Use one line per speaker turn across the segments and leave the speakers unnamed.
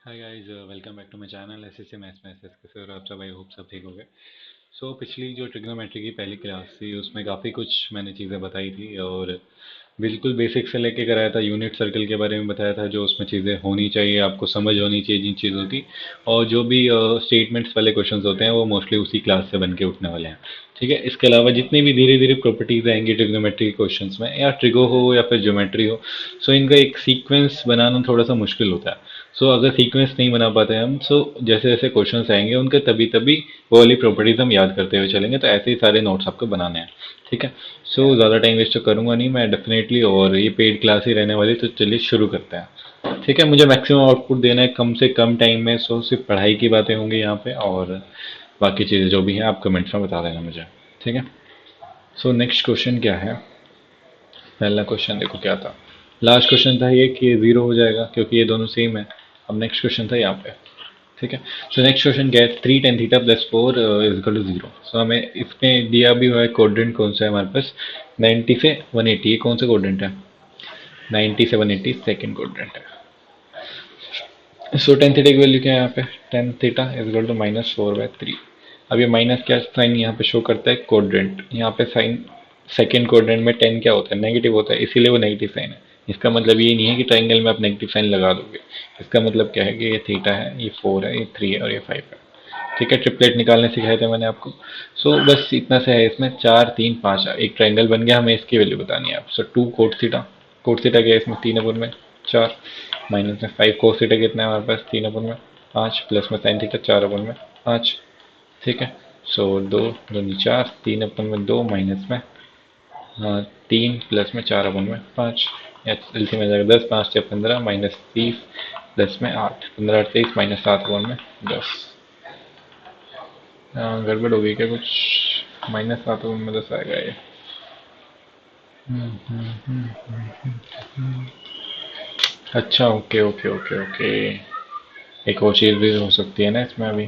Hi guys, welcome back to my channel SSC maths में SS कैसे हो रहे हो आप सब। आई होप सब ठीक हो गए। सो पिछली जो ट्रिग्नोमेट्री की पहली क्लास थी उसमें काफ़ी कुछ मैंने चीज़ें बताई थी और बिल्कुल बेसिक से लेके कराया था। यूनिट सर्कल के बारे में बताया था, जो उसमें चीज़ें होनी चाहिए, आपको समझ होनी चाहिए जिन चीज़ों की। और जो भी स्टेटमेंट्स वाले क्वेश्चंस होते हैं वो मोस्टली उसी क्लास से बन के उठने वाले हैं। ठीक है, इसके अलावा जितनी भी धीरे धीरे प्रॉपर्टीज आएंगी ट्रिग्नोमेट्री के क्वेश्चंस में, या ट्रिगो हो या फिर ज्योमेट्री हो, सो इनका एक सीक्वेंस बनाना थोड़ा सा मुश्किल होता है। सो अगर सीक्वेंस नहीं बना पाते हम, सो जैसे जैसे क्वेश्चंस आएंगे उनके तभी तभी वो वाली प्रॉपर्टीज हम याद करते हुए चलेंगे। तो ऐसे ही सारे नोट्स आपको बनाने हैं। ठीक है, सो ज़्यादा टाइम वेस्ट तो करूंगा नहीं मैं डेफिनेटली, और ये पेड क्लास ही रहने वाली, तो चलिए शुरू करते हैं। ठीक है, मुझे मैक्सिमम आउटपुट देना है कम से कम टाइम में। सो सिर्फ पढ़ाई की बातें होंगी यहाँ पे, और बाकी चीज़ें जो भी हैं आप कमेंट्स में बता देना मुझे। ठीक है, सो नेक्स्ट क्वेश्चन क्या है। पहला क्वेश्चन देखो क्या था। लास्ट क्वेश्चन था ये कि जीरो हो जाएगा क्योंकि ये दोनों सेम है। अब नेक्स्ट क्वेश्चन था यहाँ पे। ठीक है, सो नेक्स्ट क्वेश्चन क्या है, 3 tan θ plus 4 is equal to zero. So हमें इसमें दिया भी हुआ है कोऑर्डिनेट कौन सा है हमारे पास, 90 से 180। ये कौन सा कोऑर्डिनेट है, 90 से 180 सेकेंड कोऑर्डिनेट है। सो tan थीटा की वैल्यू क्या है यहाँ पे, tan theta is equal to -4/3। अब ये माइनस क्या साइन यहाँ पे शो करता है, कोऑर्डिनेट। यहाँ पे साइन सेकेंड कोऑर्डिनेट में टेन क्या होता है, नेगेटिव होता है, इसीलिए वो नेगेटिव साइन है। इसका मतलब ये नहीं है कि ट्राइंगल में आप नेगेटिव साइन लगा दोगे। इसका मतलब क्या है कि ये थीटा है, ये 4 है, ये 3 है और ये 5 है। ठीक है, ट्रिपलेट निकालने सिखाए थे मैंने आपको। सो बस इतना से है इसमें, 4 3 5 एक ट्राइंगल बन गया। हमें इसकी वैल्यू बतानी है आप। सो 2 कोट थीटा, कोट थीटा क्या है इसमें, 3/4 माइनस में 5 कोस थीटा कितना है हमारे पास, 3/5 प्लस में साइन थीटा 4/5। ठीक है, सो 2 2 4, 3/2 माइनस में 3 प्लस में 4/5। या एलसीएम में जाएगा 10, 5 से 15 -30 10 में 8, 15 8 23 -7/10। गड़बड़ हो गई क्या कुछ, -7/10 आएगा ये। अच्छा, ओके ओके ओके ओके। एक और चीज़ भी हो सकती है ना इसमें अभी,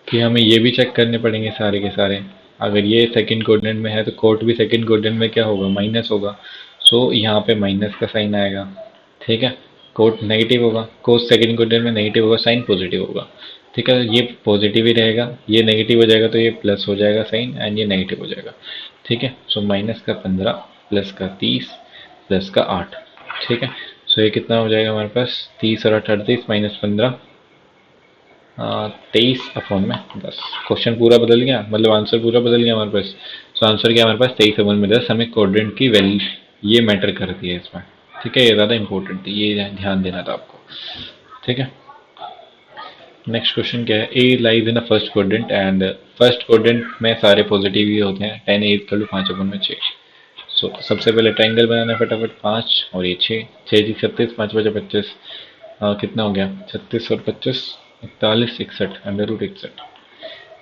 कि हमें ये भी चेक करने पड़ेंगे सारे के सारे। अगर ये सेकंड कोऑर्डिनेट में है तो कोट भी सेकंड कोऑर्डिनेट में क्या होगा, माइनस होगा। सो यहाँ पे माइनस का साइन आएगा। ठीक है, कोट नेगेटिव होगा, कोस सेकंड कोऑर्डिनेट में नेगेटिव होगा, साइन पॉजिटिव होगा। ठीक है, ये पॉजिटिव ही रहेगा, ये नेगेटिव हो जाएगा तो ये प्लस हो जाएगा साइन, एंड ये नेगेटिव हो जाएगा। ठीक है, सो -15 प्लस का 30 प्लस का 8। ठीक है, सो ये कितना हो जाएगा हमारे पास, 30 और 8 38 -15 23/10। क्वेश्चन पूरा बदल गया, मतलब आंसर पूरा बदल गया हमारे पास। सो आंसर क्या हमारे पास, 23/10। हमें कोऑर्डिनेट की वैल्यू ये मैटर करती है इसमें। ठीक है, ये ज़्यादा इंपॉर्टेंट थी, ये ध्यान देना था आपको। ठीक है, नेक्स्ट क्वेश्चन क्या है, A lies in a first coordinate and first coordinate में सारे पॉजिटिव ही होते हैं। 10 8 5/6। सो सबसे पहले ट्राइंगल बनाना है फटाफट, 5 और ये 6, 6 36, 5 बजे 25। कितना हो गया, 36 और 25 41 61 √61।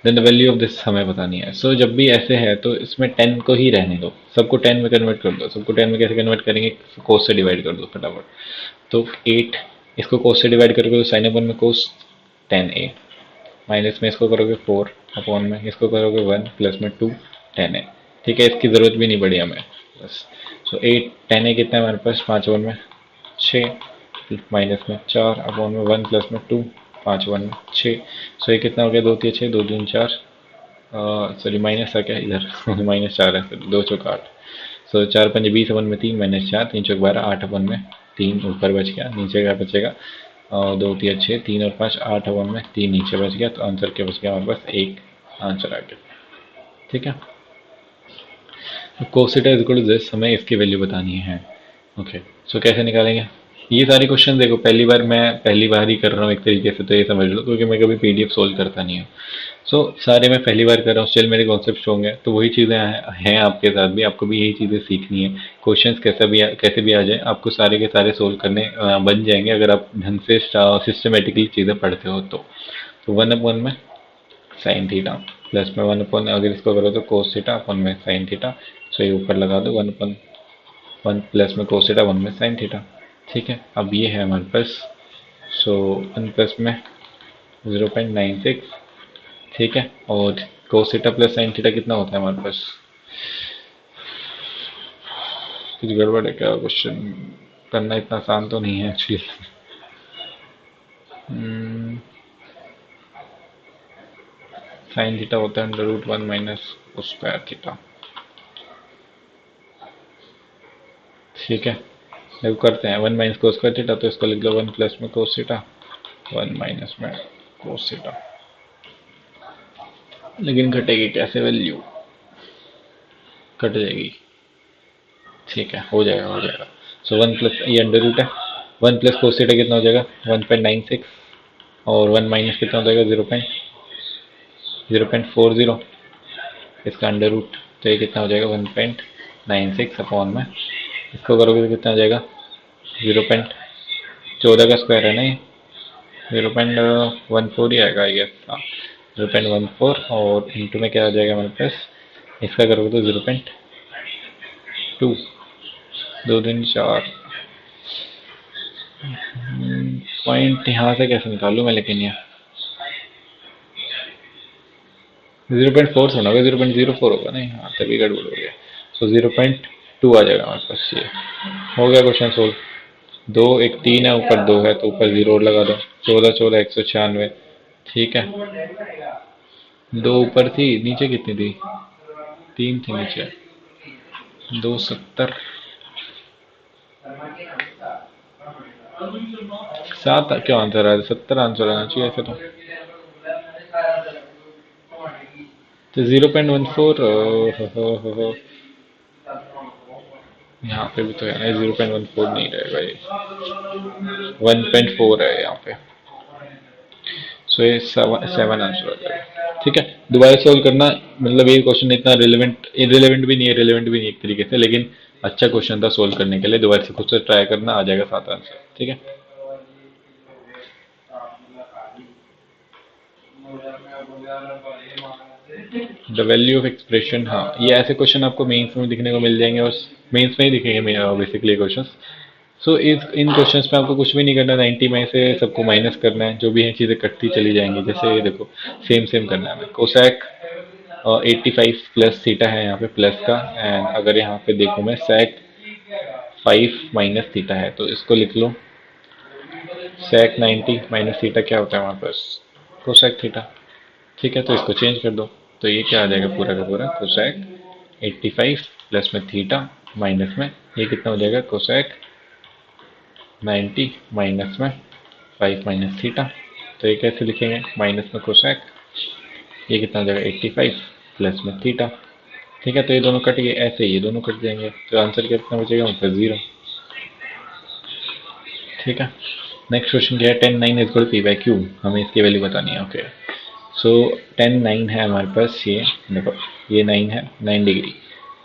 Then the value of this हमें बतानी है। सो जब भी ऐसे है तो इसमें 10 को ही रहने दो, सबको 10 में कन्वर्ट कर दो। सबको 10 में कैसे कन्वर्ट करेंगे, कोस से डिवाइड कर दो फटाफट। तो 8, इसको कोस से डिवाइड करोगे तो साइन अपन में कोस 10a, माइनस में इसको करोगे 4 अपॉन में इसको करोगे 1 प्लस में 2 10a। ठीक है, इसकी ज़रूरत भी नहीं पड़ी हमें बस। सो 8 10a कितना है हमारे पास, 5/6 माइनस में 4/1 प्लस में 2 5/6। सो ये कितना हो गया, 2 3 6 2 3 4, सॉरी माइनस आ क्या इधर -4 है, 2 चौक 8। सो 4 5 20/3 -4 3 चौक 12 8/3 ऊपर बच गया, नीचे क्या बचेगा, 2 3 6 3 और 5 8/3 नीचे बच गया। तो आंसर क्या बच गया हमारे पास, एक आंसर आ गया। ठीक है, कोसेटा इज इक्वल टू दिस, हमें इसकी वैल्यू बतानी है। ओके, सो कैसे निकालेंगे। ये सारे क्वेश्चन देखो पहली बार, मैं पहली बार ही कर रहा हूँ एक तरीके से, तो ये समझ लो, क्योंकि मैं कभी पीडीएफ सोल्व करता नहीं हूँ। सो सारे मैं पहली बार कर रहा हूँ, स्टिल मेरे कॉन्सेप्ट स्ट्रॉन्ग है, तो वही चीज़ें हैं आपके साथ भी, आपको भी यही चीज़ें सीखनी है। क्वेश्चंस कैसे भी आ जाए, आपको सारे के सारे सोल्व करने बन जाएंगे अगर आप ढंग से सिस्टमेटिकली चीज़ें पढ़ते हो तो 1/, में साइन थीटा प्लस में 1/, अगर इसको करो तो कोस थीटा अपन में साइन थीटा। सो ये ऊपर लगा दो, 1/1 प्लस में कोस थीटा 1 में साइन थीटा। ठीक है, अब ये है हमारे पास। सो 1 प्लस में 0.96। ठीक है, और cos theta plus sine theta कितना होता है हमारे पास, कुछ गड़बड़ है क्या, क्वेश्चन करना इतना आसान तो नहीं है एक्चुअली। साइन थीटा होता है √1 माइनस स्क्वायर थीटा। ठीक है, देखो करते हैं 1 माइनस कोस स्क्वायर थीटा, तो इसको लिख लो 1 प्लस में कोस थीटा, 1 माइनस में कोस थीटा। लेकिन घटेगी कैसे वैल्यू, कट जाएगी। ठीक है, हो जाएगा हो जाएगा। सो 1 प्लस ये अंडर रूट है, 1 प्लस कोस थीटा कितना हो जाएगा 1.96, और 1 माइनस कितना हो जाएगा 0.40, इसका अंडर रूट, तो ये कितना हो जाएगा 1.96 अपॉन में, इसको करोगे तो कितना हो जाएगा 0.14 का स्क्वायर है ना ये, 0.14 ही आएगा आई गेस। हाँ 0.14, और इंटू में क्या हो जाएगा हमारे पास, इसका करोगे तो 0.2, 2 3 4 पॉइंट यहाँ से कैसे निकालूँ मैं, लेकिन ये 0.4 थोड़ा होगा, 0.04 होगा नहीं, हाँ तभी गड़बड़ हो गया। सो 0.2 आ जाएगा हमारे पास। ये हो गया क्वेश्चन सोल्व। 2 1 3 है, ऊपर 2 है तो ऊपर 0 और लगा दो, 14 14 196। ठीक है, 2 ऊपर थी, नीचे कितनी थी, 3 थी नीचे, 270, 7 क्यों आंसर आया, 70 आंसर आना चाहिए ऐसे तो 0.14 यहाँ पे भी तो है ना, 0.14 नहीं रहेगा ये, 1.4 है यहाँ पे। सो ये 7 आंसर आ जाएगा। ठीक है, दोबारा सॉल्व करना, मतलब ये क्वेश्चन इतना रिलेवेंट इरेलेवेंट भी नहीं है, रिलेवेंट भी नहीं एक तरीके से, लेकिन अच्छा क्वेश्चन था सोल्व करने के लिए। दोबारा से खुद से ट्राई करना, आ जाएगा 7 आंसर। ठीक है, द वैल्यू ऑफ एक्सप्रेशन, हाँ ये ऐसे क्वेश्चन आपको मेंस में दिखने को मिल जाएंगे, और मेंस में ही दिखेंगे बेसिकली क्वेश्चन। सो इन क्वेश्चंस में आपको कुछ भी नहीं करना, 90 में से सबको माइनस करना है, जो भी है चीज़ें कटती चली जाएंगी। जैसे ये देखो, सेम सेम करना है हमें, कोसैक 85 प्लस थीटा है यहाँ पे प्लस का, एंड अगर यहाँ पे देखो मैं sec 5 माइनस थीटा है, तो इसको लिख लो sec 90 माइनस थीटा क्या होता है हमारे पास, कोसैक थीटा। ठीक है, तो इसको चेंज कर दो, तो ये क्या आ जाएगा पूरा का पूरा कोसैक 85 प्लस में थीटा माइनस में, ये कितना हो जाएगा कोसैक 90 माइनस में 5 माइनस थीटा। तो ये कैसे लिखेंगे, माइनस में कोसैक, ये कितना हो जाएगा 85 प्लस में थीटा। ठीक है, तो ये दोनों कट गए, ऐसे ही ये दोनों कट जाएंगे, तो आंसर कितना बचेगा मतलब 0। ठीक है, नेक्स्ट क्वेश्चन क्या है, 10 9 is equal P by Q, हमें इसकी वैल्यू बतानी है। ओके, सो 10 9 है हमारे पास, ये देखो ये 9 है 9 डिग्री,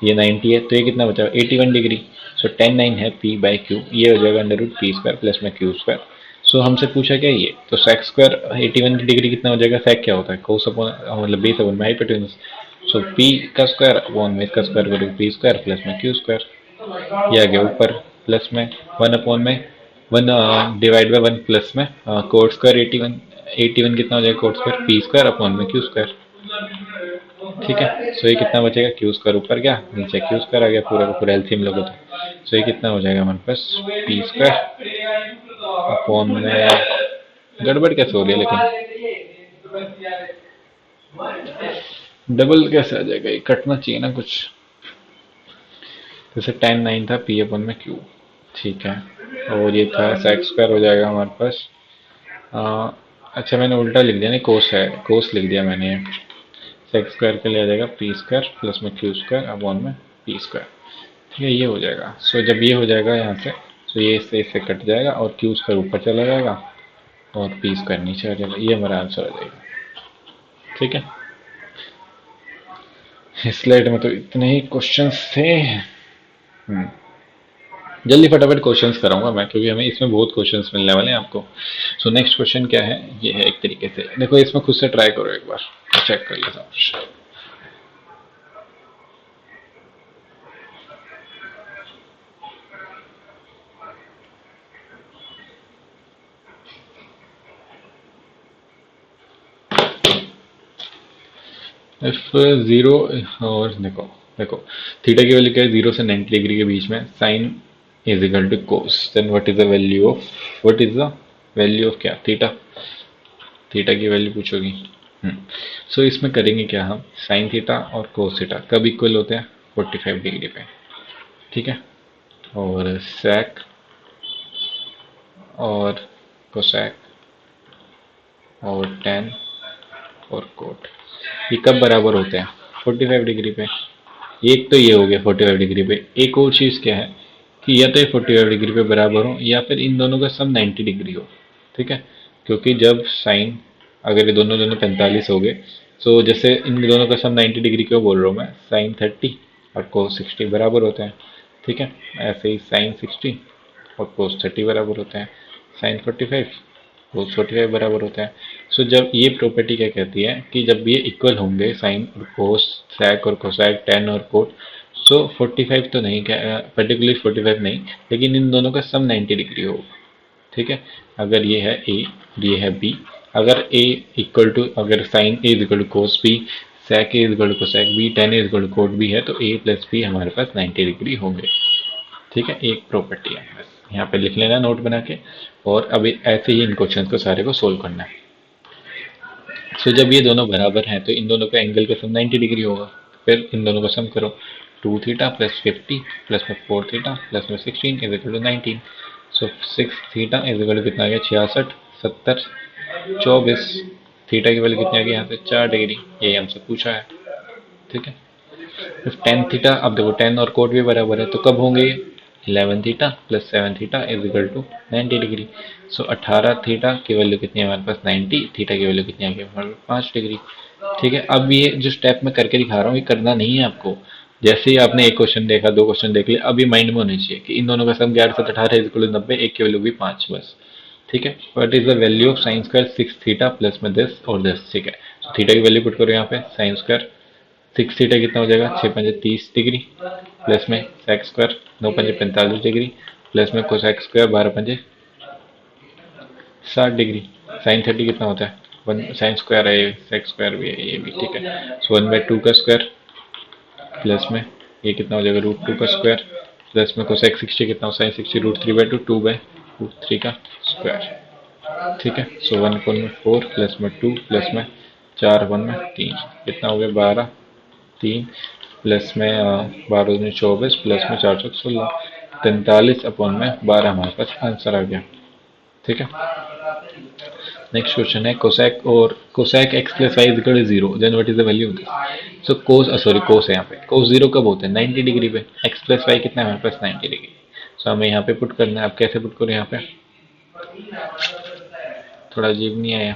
ये 90 है, तो ये कितना बचा 81 डिग्री। सो 10 9 है पी बाई क्यू, ये हो जाएगा under root P square plus में क्यू स्क्वायर। सो हमसे पूछा क्या ये, तो सेक स्क्वायर 81 की डिग्री कितना हो जाएगा, सेक क्या होता है कोस अपॉन मतलब बेस अपॉन में हाइपोटेन्यूज। सो पी का स्क्वायर अपॉन में इसका स्क्वायर करोगे पी स्क्वायर प्लस में क्यू स्क्वायर, ये आ गया ऊपर प्लस में 1 अपॉन में 1 डिवाइड बाई 1 प्लस में कोड स्क्वायर 81, 81 कितना हो जाएगा code square P square upon में क्यू स्क्वायर। ठीक है, सो ये कितना बचेगा क्यू स्क्वायर ऊपर गया, नीचे क्यू स्क्वायर आ गया, पूरा का पूरा एलसीएम लोगे तो सो ये कितना हो जाएगा हमारे पास पी स्क्वायर अपॉन में, गड़बड़ कैसे हो रही है लेकिन, डबल कैसे आ जाएगा, ये कटना चाहिए ना कुछ, जैसे 10 9 था पी अपॉन में क्यू। ठीक है, और ये था सेक स्क्वायर हो जाएगा हमारे पास अच्छा मैंने उल्टा लिख दिया, नहीं कोस है, कोस लिख दिया मैंने, सेक स्क्वायर के लिए आ जाएगा पी स्क्वायर प्लस में क्यू स्क्वायर अपॉन में पी स्क्वायर। ठीक है, ये हो जाएगा। सो जब ये हो जाएगा यहाँ से, तो ये इससे कट जाएगा और क्यू स्क्वायर ऊपर चला जाएगा और पी स्क्वायर नीचे आ जाएगा, ये हमारा आंसर आ जाएगा। ठीक है, इस स्लाइड में तो इतने ही क्वेश्चंस थे। जल्दी फटाफट क्वेश्चंस कराऊंगा मैं, क्योंकि हमें इसमें बहुत क्वेश्चंस मिलने वाले हैं आपको। सो नेक्स्ट क्वेश्चन क्या है, ये है एक तरीके से देखो, इसमें खुद से ट्राई करो एक बार, चेक कर लेता हूँ। इफ 0 और देखो देखो थीटा की वैल्यू क्या है, 0 से 90 डिग्री के बीच में, sine is equal to cos, then what is the value of what is the value of क्या, थीटा, थीटा की वैल्यू पूछोगी। सो इसमें करेंगे क्या हम, साइन थीटा और कोस थीटा कब इक्वल होते हैं, 45 डिग्री पे, ठीक है। और सेक और कोसेक और टेन और कोट, ये कब बराबर होते हैं, 45 डिग्री पे। एक तो ये हो गया 45 डिग्री पे। एक और चीज़ क्या है कि या तो ये 45 डिग्री पे बराबर हो या फिर इन दोनों का सम 90 डिग्री हो, ठीक है। क्योंकि जब साइन, अगर ये दोनों दोनों 45 हो गए, तो जैसे इन दोनों का सम 90 डिग्री क्यों बोल रहा हूँ मैं, साइन 30 और कोस 60 बराबर होते हैं, ठीक है। ऐसे ही साइन 60 और कोस 30 बराबर होते हैं, साइन 45 कोस 45 बराबर होते हैं। सो जब ये प्रॉपर्टी क्या कहती है कि जब ये इक्वल होंगे साइन और कोस, सैक और कोसैक, टेन और कोट, सो 45 तो नहीं, पर्टिकुलरली 45 नहीं, लेकिन इन दोनों का सम 90 डिग्री होगा, ठीक है। अगर ये है ए और ये है बी, अगर ए इक्वल टू, अगर sine A is equal to cos B, sec A is equal to cosec B, tan A is equal to cot B है, तो ए प्लस बी हमारे पास 90 डिग्री होंगे, ठीक है। एक प्रॉपर्टी है, बस यहाँ पे लिख लेना नोट बना के। और अभी ऐसे ही इन क्वेश्चन को सारे को सोल्व करना है। सो जब ये दोनों बराबर हैं तो इन दोनों का एंगल का सम 90 डिग्री होगा। फिर इन दोनों का सम करो, 2 थीटा प्लस 50 प्लस में 4 थीटा प्लस में 16 is equal to 19। So 6 theta is equal to कितना आ गया, 66, 70, 24। थीटा की वैल्यू कितनी आ गई यहाँ पे, 4 डिग्री, यही हमसे पूछा है, ठीक है। फिर टेन थीटा, अब देखो टेन और कोट भी बराबर है, तो कब होंगे ये, 11 theta plus 7 theta is equal to 90 degree. So 18 theta की वैल्यू कितनी है हमारे पास, 90, थीटा की वैल्यू कितनी आ गई हमारे पास, 5 डिग्री, ठीक है। अब ये जो स्टेप मैं करके दिखा रहा हूँ ये करना नहीं है आपको। जैसे ही आपने एक क्वेश्चन देखा, दो क्वेश्चन देख लिया, अभी माइंड में होने चाहिए कि इन दोनों का सम 11 7 18 इज इक्वल टू 90, एक की वैल्यू भी 5, बस, ठीक है। What is the value of sine square 6 theta plus में दिस और दिस, ठीक है। तो थीटा की वैल्यू पुट करो यहाँ पे, साइन स्क्वायर 6 थीटा कितना हो जाएगा, 6 पंजे 30 डिग्री, प्लस में सेक स्क्वायर 9 पंजे 45 डिग्री, प्लस में कोसेक स्क्वायर 12 पंजे 60 डिग्री। साइन 30 कितना होता है, वन, साइन स्क्वायर है, सेक स्क्वायर भी है, ये भी, ठीक है। सो 1/2 का स्क्वायर, प्लस में ये कितना हो जाएगा, √2 का स्क्वायर, प्लस में कोसेक 60 कितना हो, साइन 60 √3/2, 2/√3 का स्क्वायर, ठीक है। सो 1 अपन में 4 प्लस में 2 प्लस में 4 अपन में 3, कितना हो गया 12, 3 प्लस में 12 में 24 प्लस में 416, 43 अपॉन में 12 हमारे पास आंसर आ गया, ठीक है। नेक्स्ट क्वेश्चन है कोसेक और cosec x plus y equal to 0, then what is the value of this. So cos, sorry cos है यहाँ पे, कोस 0 कब होते हैं, 90 डिग्री पे। एक्स प्लस वाई कितना है हमारे पास, 90 डिग्री। सो हमें यहाँ पे पुट करना है। अब कैसे पुट करो यहाँ पे, थोड़ा अजीब नहीं आया,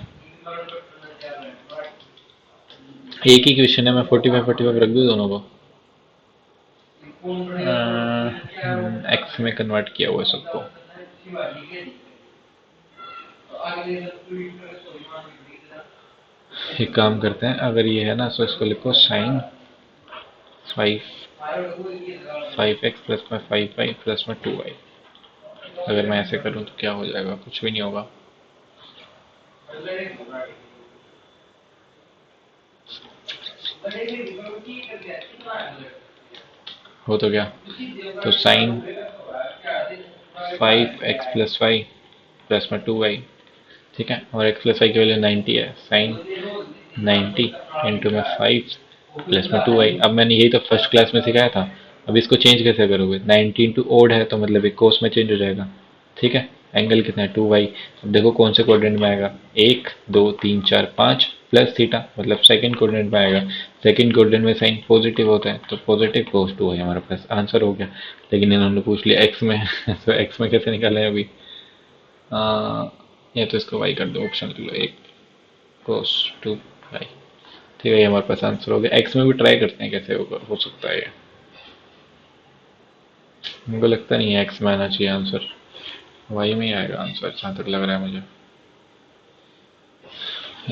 एक ही क्वेश्चन है, मैं 45 45 रख दूँ दोनों को, एक्स में कन्वर्ट किया हुआ है सबको। एक काम करते हैं, अगर ये है ना तो इसको लिखो साइन 5x प्लस में 5y प्लस में 2y। अगर मैं ऐसे करूँ तो क्या हो जाएगा, कुछ भी नहीं होगा। हो तो गया, तो sign 5x plus Y plus में 2y, ठीक है। और x प्लस वाई की वैल्यू 90 है, साइन 90 इंटू में 5 प्लस में 2y। अब मैंने यही तो फर्स्ट क्लास में सिखाया था। अब इसको चेंज कैसे करोगे, 90 इंटू ओड है तो मतलब एक कोस में चेंज हो जाएगा, ठीक है। एंगल कितना है 2y। अब देखो कौन से कोऑर्डिनेट में आएगा, 1 2 3 4 5 प्लस थीटा, मतलब सेकंड कोऑर्डिनेट में आएगा। सेकंड कोऑर्डिनेट में साइन पॉजिटिव होता है तो पॉजिटिव कोस 2 है, हमारे पास आंसर हो गया। लेकिन इन्होंने पूछ लिया एक्स में तो एक्स में कैसे निकालें अभी, या तो इसको वाई कर दो, ऑप्शन ले लो, एक कोस 2y, ठीक है। ये हमारे पास आंसर हो गया। एक्स में भी ट्राई करते हैं कैसे होगा, हो सकता है ये, मुझे लगता नहीं है एक्स में आना चाहिए आंसर, वाई में ही आएगा आंसर जहाँ तक लग रहा है मुझे।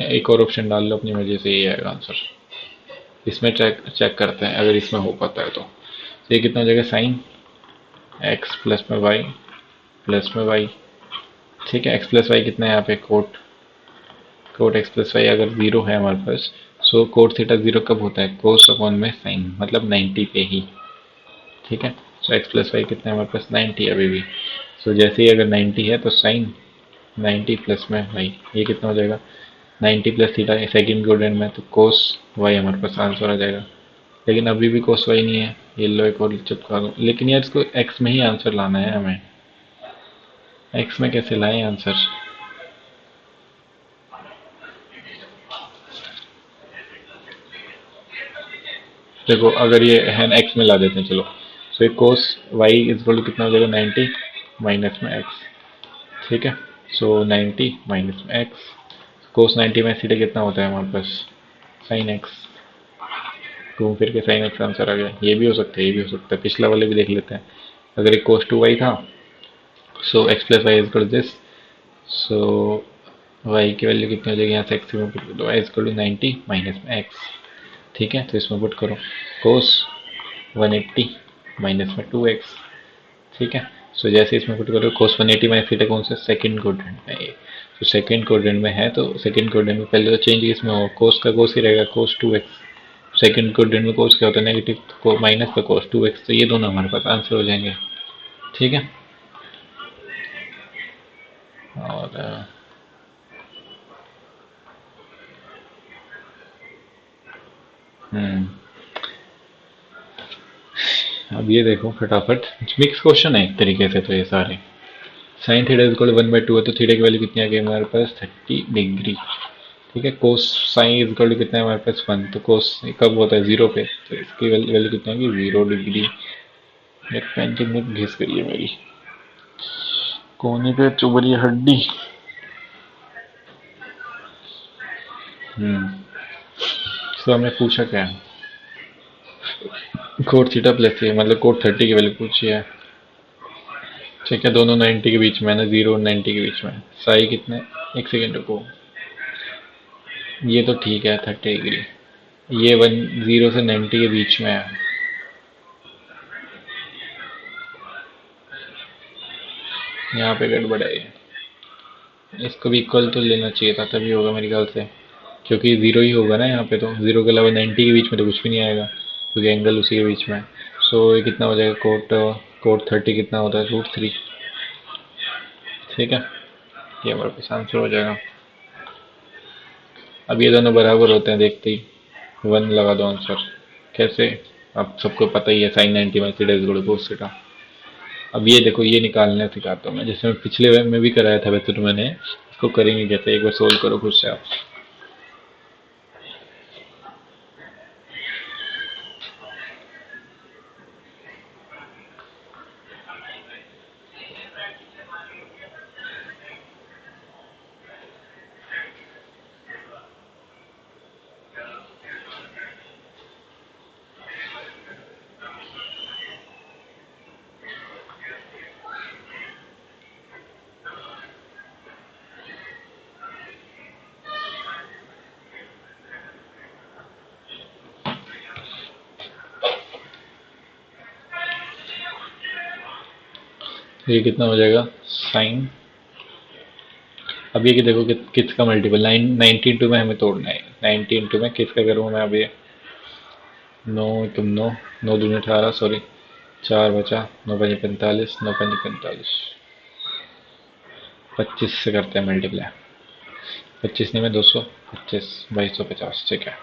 एक और ऑप्शन डाल लो अपनी मर्जी से, ये आएगा आंसर। इसमें चेक चेक करते हैं अगर इसमें हो पाता है तो ये कितना हो जाएगा, साइन एक्स प्लस में वाई प्लस में वाई, ठीक है। एक्स प्लस वाई कितना है यहाँ पे, cot cot X plus Y अगर 0 है हमारे पास, सो कोट थीटा 0 कब होता है, कोस अपॉन में साइन, मतलब 90 पे ही, ठीक है। सो एक्स प्लस वाई कितना है हमारे पास, 90 अभी भी। सो जैसे ही अगर 90 है तो साइन
90 प्लस में वाई, ये कितना हो जाएगा 90 प्लस थीटा सेकेंड कोऑर्डिनेट में, तो कोस वाई हमारे पास आंसर आ जाएगा। लेकिन अभी भी कोस वाई नहीं है, ये लो एक और चिपका दो, लेकिन यार इसको एक्स में ही आंसर लाना है हमें, एक्स में कैसे लाएं आंसर। देखो अगर ये है एक्स में ला देते हैं, चलो सो ये cos y is equal to कितना हो जाएगा 90 माइनस में एक्स, ठीक है। सो 90 माइनस में एक्स, कोस 90 में सीधे कितना होता है हमारे पास साइन एक्स, घूम फिर के साइन एक्स आंसर आ गया। ये भी हो सकता है, ये भी हो सकता है, पिछला वाले भी देख लेते हैं। अगर एक कोस टू वाई था, so x plus y is equal to this, so y की वैल्यू कितनी हो जाएगी, यहाँ से एक्स में पुट कर दो, Y is equal to 90 minus में एक्स, ठीक है। तो इसमें पुट करो कोस 180 माइनस में 2x, ठीक है। सो जैसे इसमें पुट करो कोस 180 माइनस थीटा कौन सा सेकंड कोऑर्डिनेट में है, तो सेकंड कोऑर्डिनेट में है, तो सेकंड कोऑर्डिनेट में पहले तो चेंज इसमें हो, कोस का कोस ही रहेगा कोस 2x, सेकंड कोऑर्डिनेट में कोस क्या होता है नेगेटिव, को माइनस का कोस 2x, तो ये दोनों हमारे पास आंसर हो जाएंगे, ठीक है। और हम्म अब ये देखो फटाफट, मिक्स क्वेश्चन है एक तरीके से तो ये सारे। साइन थीटा इक्वल 1/2 है, तो थीटा की वैल्यू कितनी आ गई हमारे पास 30 डिग्री, ठीक है। कोस साइन इक्वल टू कितना है हमारे पास 1, तो कोस कब होता है 0 पे, तो इसकी वैल्यू कितनी होगी 0 डिग्री। एक पेन की निब घिस गई है मेरी, कोने पे चुभ रही है हड्डी। हम्म तो हमने पूछा क्या है, कोट थीटा प्लस है, मतलब कोट 30 की वैल्यू पूछी है, ठीक है। दोनों 90 के बीच में है ना, 0 और 90 के बीच में, साई कितने, एक सेकेंड रुको, ये तो ठीक है 30 डिग्री, ये 10 से 90 के बीच में है, यहाँ पे गड़बड़ है ये। इसको भी इक्वल तो लेना चाहिए था, तभी होगा मेरे ख्याल से, क्योंकि जीरो ही होगा ना यहाँ पे, तो जीरो के अलावा 90 के बीच में तो कुछ भी नहीं आएगा, क्योंकि एंगल उसी के बीच में है। सो ये कितना हो जाएगा कोट, कोट 30 कितना होता है √3, ठीक है। ये हमारे पास आंसर हो जाएगा। अब ये दोनों बराबर होते हैं देखते ही, 1 लगा दो आंसर, कैसे, अब सबको पता ही है साइन 90 में theta is equal to cos theta. अब ये देखो ये निकालना सिखाता हूँ मैं, जैसे मैं पिछले वेब में भी कराया था वैसे, तो मैंने इसको करेंगे कैसे, एक बार सोल्व करो खुद से आप। ये कितना हो जाएगा साइन, अब ये कि देखो कि किसका मल्टीपल, 9 90 में हमें तोड़ना है, 90 में किसका करूँ मैं, अब ये 9 तुम 9, 9 दूनी 18, सॉरी 4 बचा, 9 5 45, 9 5 45, 25 से करते हैं मल्टीप्लाई, 25 नहीं में 200, 25 2250, ठीक है।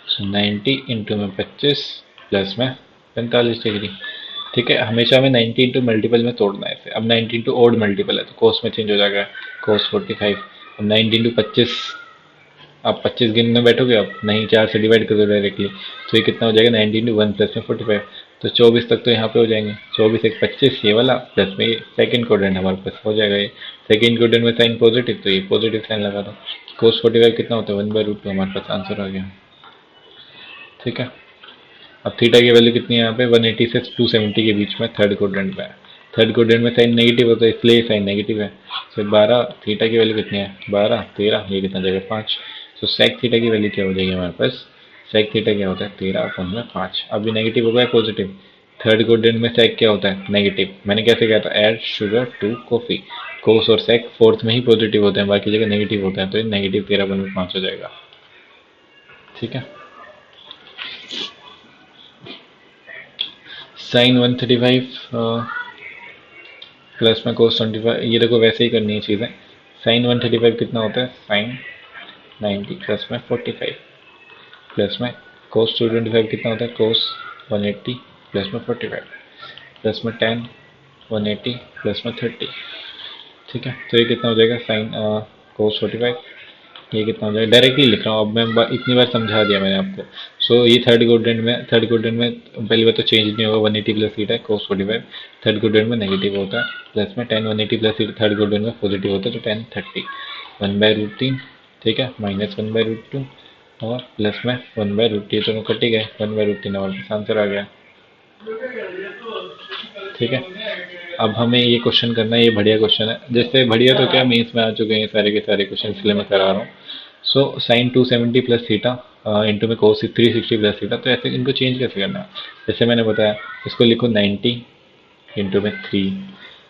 सो 90 में 25 प्लस में 45 डिग्री, ठीक है। हमेशा हमें 90 मल्टीपल में तोड़ना है इसे, अब 90 ओड मल्टीपल है तो कोस में चेंज हो जाएगा, कोस 45, अब 90 × 25, आप 25 गिनने बैठोगे, अब नहीं 4 से डिवाइड कर दो डायरेक्टली, तो ये कितना हो जाएगा 90 × 1 प्लस में 45, तो 24 तक तो यहाँ पे हो जाएंगे, 24 एक 25 ये वाला, प्लस में ये सेकंड कोऑर्डिनेट हमारे पास हो जाएगा, ये सेकंड कोऑर्डिनेट में साइन पॉजिटिव, तो ये पॉजिटिव साइन लगा दो, कोस 45 कितना होता है 1/√2, हमारे पास आंसर आ गया, ठीक है। अब थीटा की वैल्यू कितनी है यहाँ पे 180 से 270 के बीच में थर्ड कोऑर्डिनेट में है, थर्ड कोऑर्डिनेट में साइन नेगेटिव होता है इसलिए साइन नेगेटिव है। तो 12, थीटा की वैल्यू कितनी है 12 13, ये कितना जाएगा 5, तो सेक थीटा की वैल्यू क्या हो जाएगी हमारे पास, सेक थीटा क्या होता है 13/5, अभी नेगेटिव हो गया पॉजिटिव, थर्ड कोऑर्डिनेट में सेक क्या होता है नेगेटिव, मैंने कैसे कहा था ऐड शुगर टू कॉफी, कोस और सेक फोर्थ में ही पॉजिटिव होते हैं, बाकी जगह नेगेटिव होता है, तो ये नेगेटिव 13/5 हो जाएगा, ठीक है। साइन 135 प्लस में कोस 25, ये देखो वैसे ही करनी है चीज़ें, साइन 135 कितना होता है, साइन 90 प्लस में 45 प्लस में कोस 225 कितना होता है, कोस 180 प्लस में 45 प्लस में टेन 180 प्लस में 30। ठीक है, तो ये कितना हो जाएगा, साइन कोस 45, ये कितना हो जाएगा, डायरेक्टली लिख रहा हूँ अब मैं, इतनी बार समझा दिया मैंने आपको। सो ये थर्ड क्वाड्रेंट में पहली बार तो चेंज नहीं होगा, 180 प्लस थीटा कोस 45, थर्ड क्वाड्रेंट में नेगेटिव होता है, प्लस में टेन 180 प्लस थर्ड क्वाड्रेंट में पॉजिटिव होता है, तो टेन 30 1/√3। ठीक है, माइनस 1/√2 और प्लस में 1/√3, ये दोनों कट ही गए, 1/√3 हमारे पास आंसर आ गया। ठीक है, अब हमें ये क्वेश्चन करना है, ये बढ़िया क्वेश्चन है, जैसे बढ़िया तो क्या, मेंस में आ चुके हैं सारे के सारे क्वेश्चन, इसलिए मैं करा रहा हूँ। So sine 270 plus theta into में कोस 360 प्लस थीटा, तो ऐसे इनको चेंज कैसे करना है, जैसे मैंने बताया इसको लिखो 90 इंटू में 3।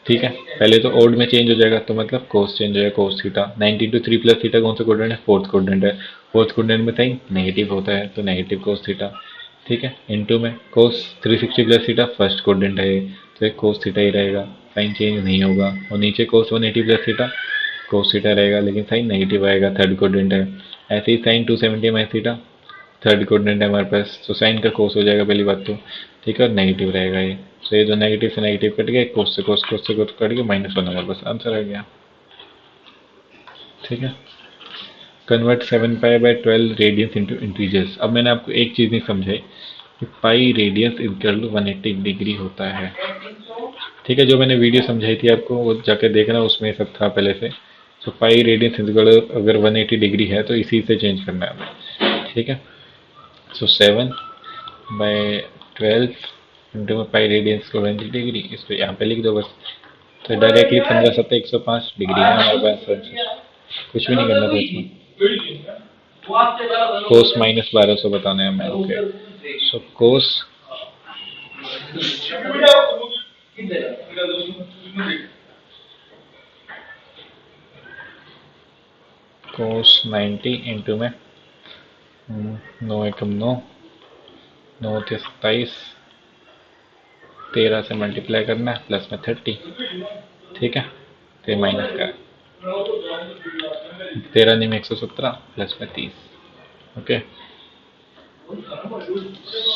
ठीक है, पहले तो ओड में चेंज हो जाएगा, तो मतलब कोस चेंज हो जाएगा, cos theta 90 into 3 plus theta कौन सा कोडेंट है, फोर्थ कोडेंट है, फोर्थ कोडेंट में साइन नेगेटिव होता है, तो नेगेटिव कोस थीटा। ठीक है, इंटू में कोस 360 प्लस थीटा फर्स्ट कोडेंट है, तो एक कोस थीटा ही रहेगा, साइन चेंज नहीं होगा, और नीचे cos 180 plus theta cos theta रहेगा, लेकिन साइन नेगेटिव आएगा, थर्ड कोडेंट है। ऐसे ही sine 270 minus theta third coordinate है हमारे पास, तो साइन का कोस हो जाएगा पहली बात तो। ठीक है, और नेगेटिव रहेगा ये, तो ये जो नेगेटिव से नेगेटिव कट गया, कोस से कोस, कोस से कोस कट गया, -1 हमारे पास आंसर आ गया। ठीक है, कन्वर्ट 7π/12 रेडियंस इनटू इंटीजर्स। अब मैंने आपको एक चीज़ नहीं समझाई कि pi radians equal to 180 degree होता है। ठीक है, जो मैंने वीडियो समझाई थी आपको वो जाके देखना, उसमें सब था पहले से। तो पाई रेडियंस इक्वल अगर 180 डिग्री है तो इसी से चेंज करना है हमें। ठीक है, सो 7/12 इंटू में पाई रेडियंस को 180 डिग्री, इसको यहाँ पे लिख दो बस, तो डायरेक्टली 15 7 105 डिग्री है हमारे पास आंसर। कुछ भी नहीं करना था इसमें, कोस -1200 बताना है हमें। ओके, सो कोस 90 इंटू में 9 एकम 9, 9 × 27, 13 से मल्टीप्लाई करना है, प्लस में 30। ठीक है, तो माइनस का 13 नहीं में 117 प्लस में 30। ओके,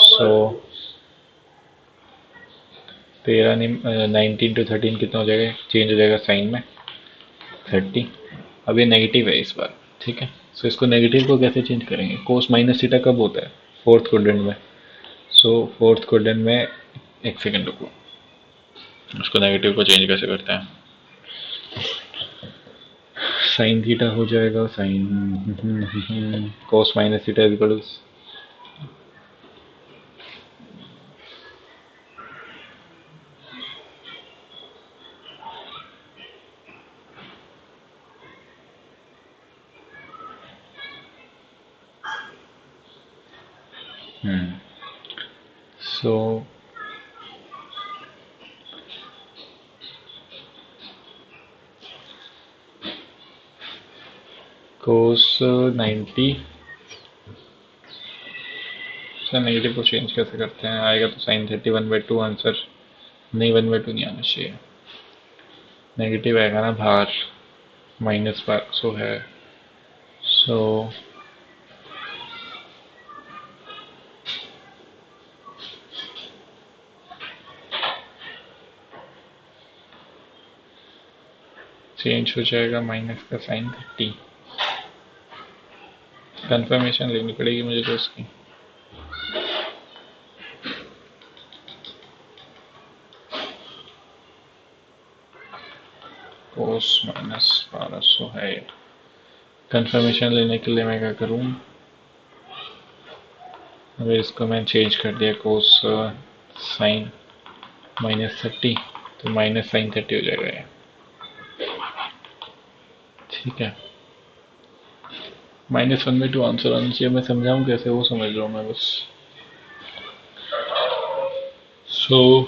सो 13 नहीं 19 टू 13 कितना हो जाएगा, चेंज हो जाएगा साइन में 30। अब ये नेगेटिव है इस बार। ठीक है, सो इसको नेगेटिव को कैसे चेंज करेंगे, कोस माइनस थीटा कब होता है, फोर्थ क्वाड्रेंट में। सो फोर्थ क्वाड्रेंट में, एक सेकेंड रुको, उसको नेगेटिव को चेंज कैसे करते हैं, साइन थीटा हो जाएगा, sine cos minus theta equal so cos 90 sir negative को चेंज कैसे करते हैं, आएगा तो साइन 30 1/2 आंसर, नहीं 1/2 नहीं आना चाहिए, नेगेटिव आएगा ना बाहर, -1200 है। सो चेंज हो जाएगा माइनस का साइन 30, कंफर्मेशन लेनी पड़ेगी मुझे तो उसकी। कोस -1200 है, कंफर्मेशन लेने के लिए मैं क्या करूँ, अगर इसको मैं चेंज कर दिया कोस साइन -30, तो माइनस साइन 30 हो जाएगा ये। ठीक है, -1/2 आंसर आना चाहिए, मैं समझाऊँ कैसे वो समझ रहा हूँ मैं बस। सो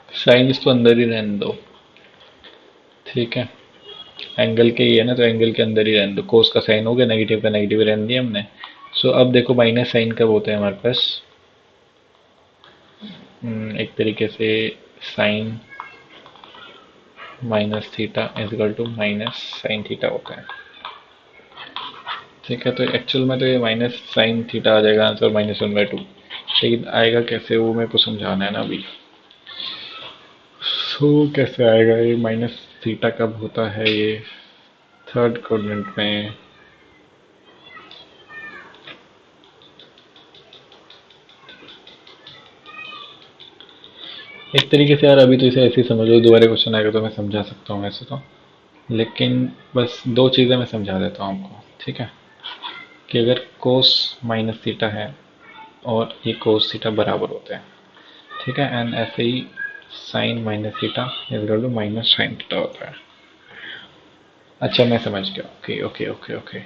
साइन इसको अंदर ही रहने दो। ठीक है, एंगल के ही है ना, तो एंगल के अंदर ही रहने दो, कोस का साइन हो गया, नेगेटिव का नेगेटिव रहने दिया हमने। सो अब देखो माइनस साइन कब होता है हमारे पास, एक तरीके से sine minus theta is equal to minus sine theta होता है। ठीक है, तो एक्चुअल में तो ये माइनस साइन थीटा आ जाएगा आंसर -1/2, लेकिन आएगा कैसे वो मेरे को समझाना है ना अभी। सो कैसे आएगा ये माइनस थीटा, कब होता है ये थर्ड क्वाड्रेंट में। एक तरीके से यार अभी तो इसे ऐसे ही समझ लो, दोबारा क्वेश्चन आएगा तो मैं समझा सकता हूँ ऐसे तो, लेकिन बस दो चीज़ें मैं समझा देता हूँ आपको। ठीक है, कि अगर कोस माइनस थीटा है और ये कोस थीटा बराबर होते हैं, ठीक है, एंड ऐसे ही sine minus theta is equal to minus sine theta होता है। अच्छा मैं समझ गया, okay okay okay okay.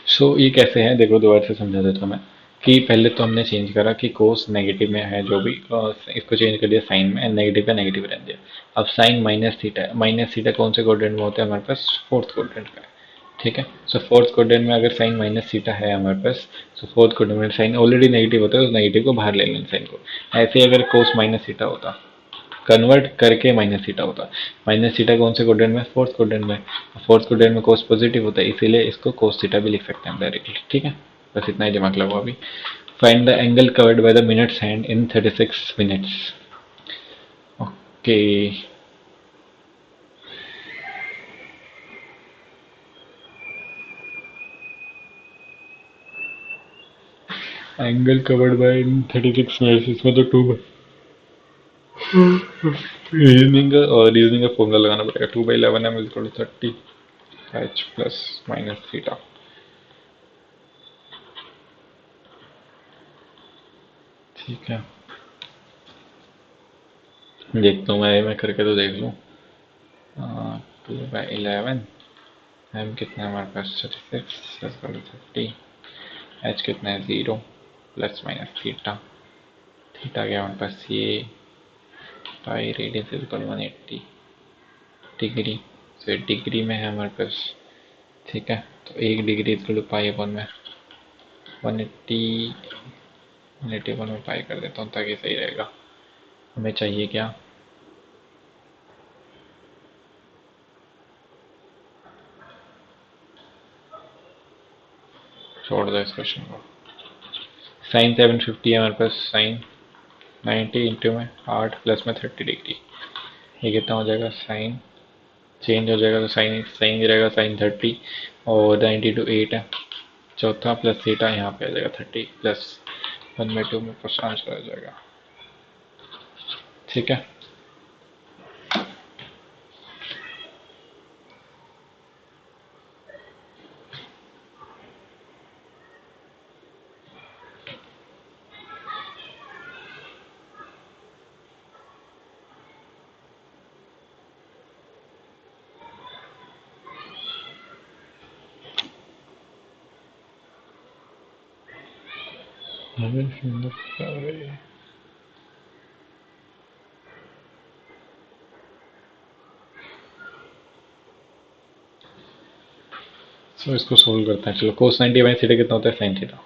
So ये कैसे है देखो, दोबारा से समझा देता हूँ मैं। कि पहले तो हमने चेंज करा कि कोस नेगेटिव में है जो भी, इसको चेंज कर दिया साइन में, एंड नेगेटिव का नेगेटिव रहने दिया। अब साइन माइनस थीटा है, माइनस थीटा कौन से क्वाड्रेंट में होता है हमारे पास, फोर्थ क्वाड्रेंट में। ठीक है, सो फोर्थ क्वाड्रेंट में अगर साइन माइनस थीटा है हमारे पास, तो फोर्थ क्वाड्रेंट में साइन ऑलरेडी नेगेटिव होता है, उस नेगेटिव को बाहर ले लेना साइन को। ऐसे ही अगर कोस माइनस थीटा होता, कन्वर्ट करके माइनस थीटा होता, माइनस थीटा कौन से क्वाड्रेंट में, फोर्थ क्वाड्रेंट में। फोर्थ क्वाड्रेंट में कोस पॉजिटिव होता है, इसीलिए इसको कोस थीटा भी लिख सकते हैं डायरेक्टली। ठीक है, बस इतना ही दिमाग लगाओ अभी। Find the angle covered by the minutes hand in 36 minutes. Okay, angle covered by in 36 minutes, इसमें तो टू रीजनिंग और रीजनिंग का फॉर्मूला लगाना पड़ेगा। 2/11 m equal to 30 h plus minus theta. ठीक है, देखता हूँ मैं करके तो देख लूँ। 2/11 m कितना है हमारे पास, 36 प्लस 30, h कितना है 0 प्लस माइनस थीटा। थीटा क्या हमारे पास, ये पाई रेडियस इक्वल 180 डिग्री, तो डिग्री में है हमारे पास। ठीक है, तो 1 डिग्री इक्वल टू पाई अपन में 180, 180 अपन में पाई कर देता हूँ ताकि सही रहेगा। हमें चाहिए क्या, छोड़ दो इस क्वेश्चन को। साइन 750 है हमारे पास, साइन 90 इंटू में 8 प्लस में 30 डिग्री, ये कितना हो जाएगा, साइन चेंज हो जाएगा तो साइन साइन ही रहेगा, साइन 30 और 90 टू 8 है, चौथा प्लस थीटा यहाँ पे आ जाएगा 30 प्लस 1/2 में फर्स्ट आंसर आ जाएगा। ठीक है, सो इसको सोल्व करते हैं। चलो, कोस 90 बाई थीटा कितना होता है, sine theta.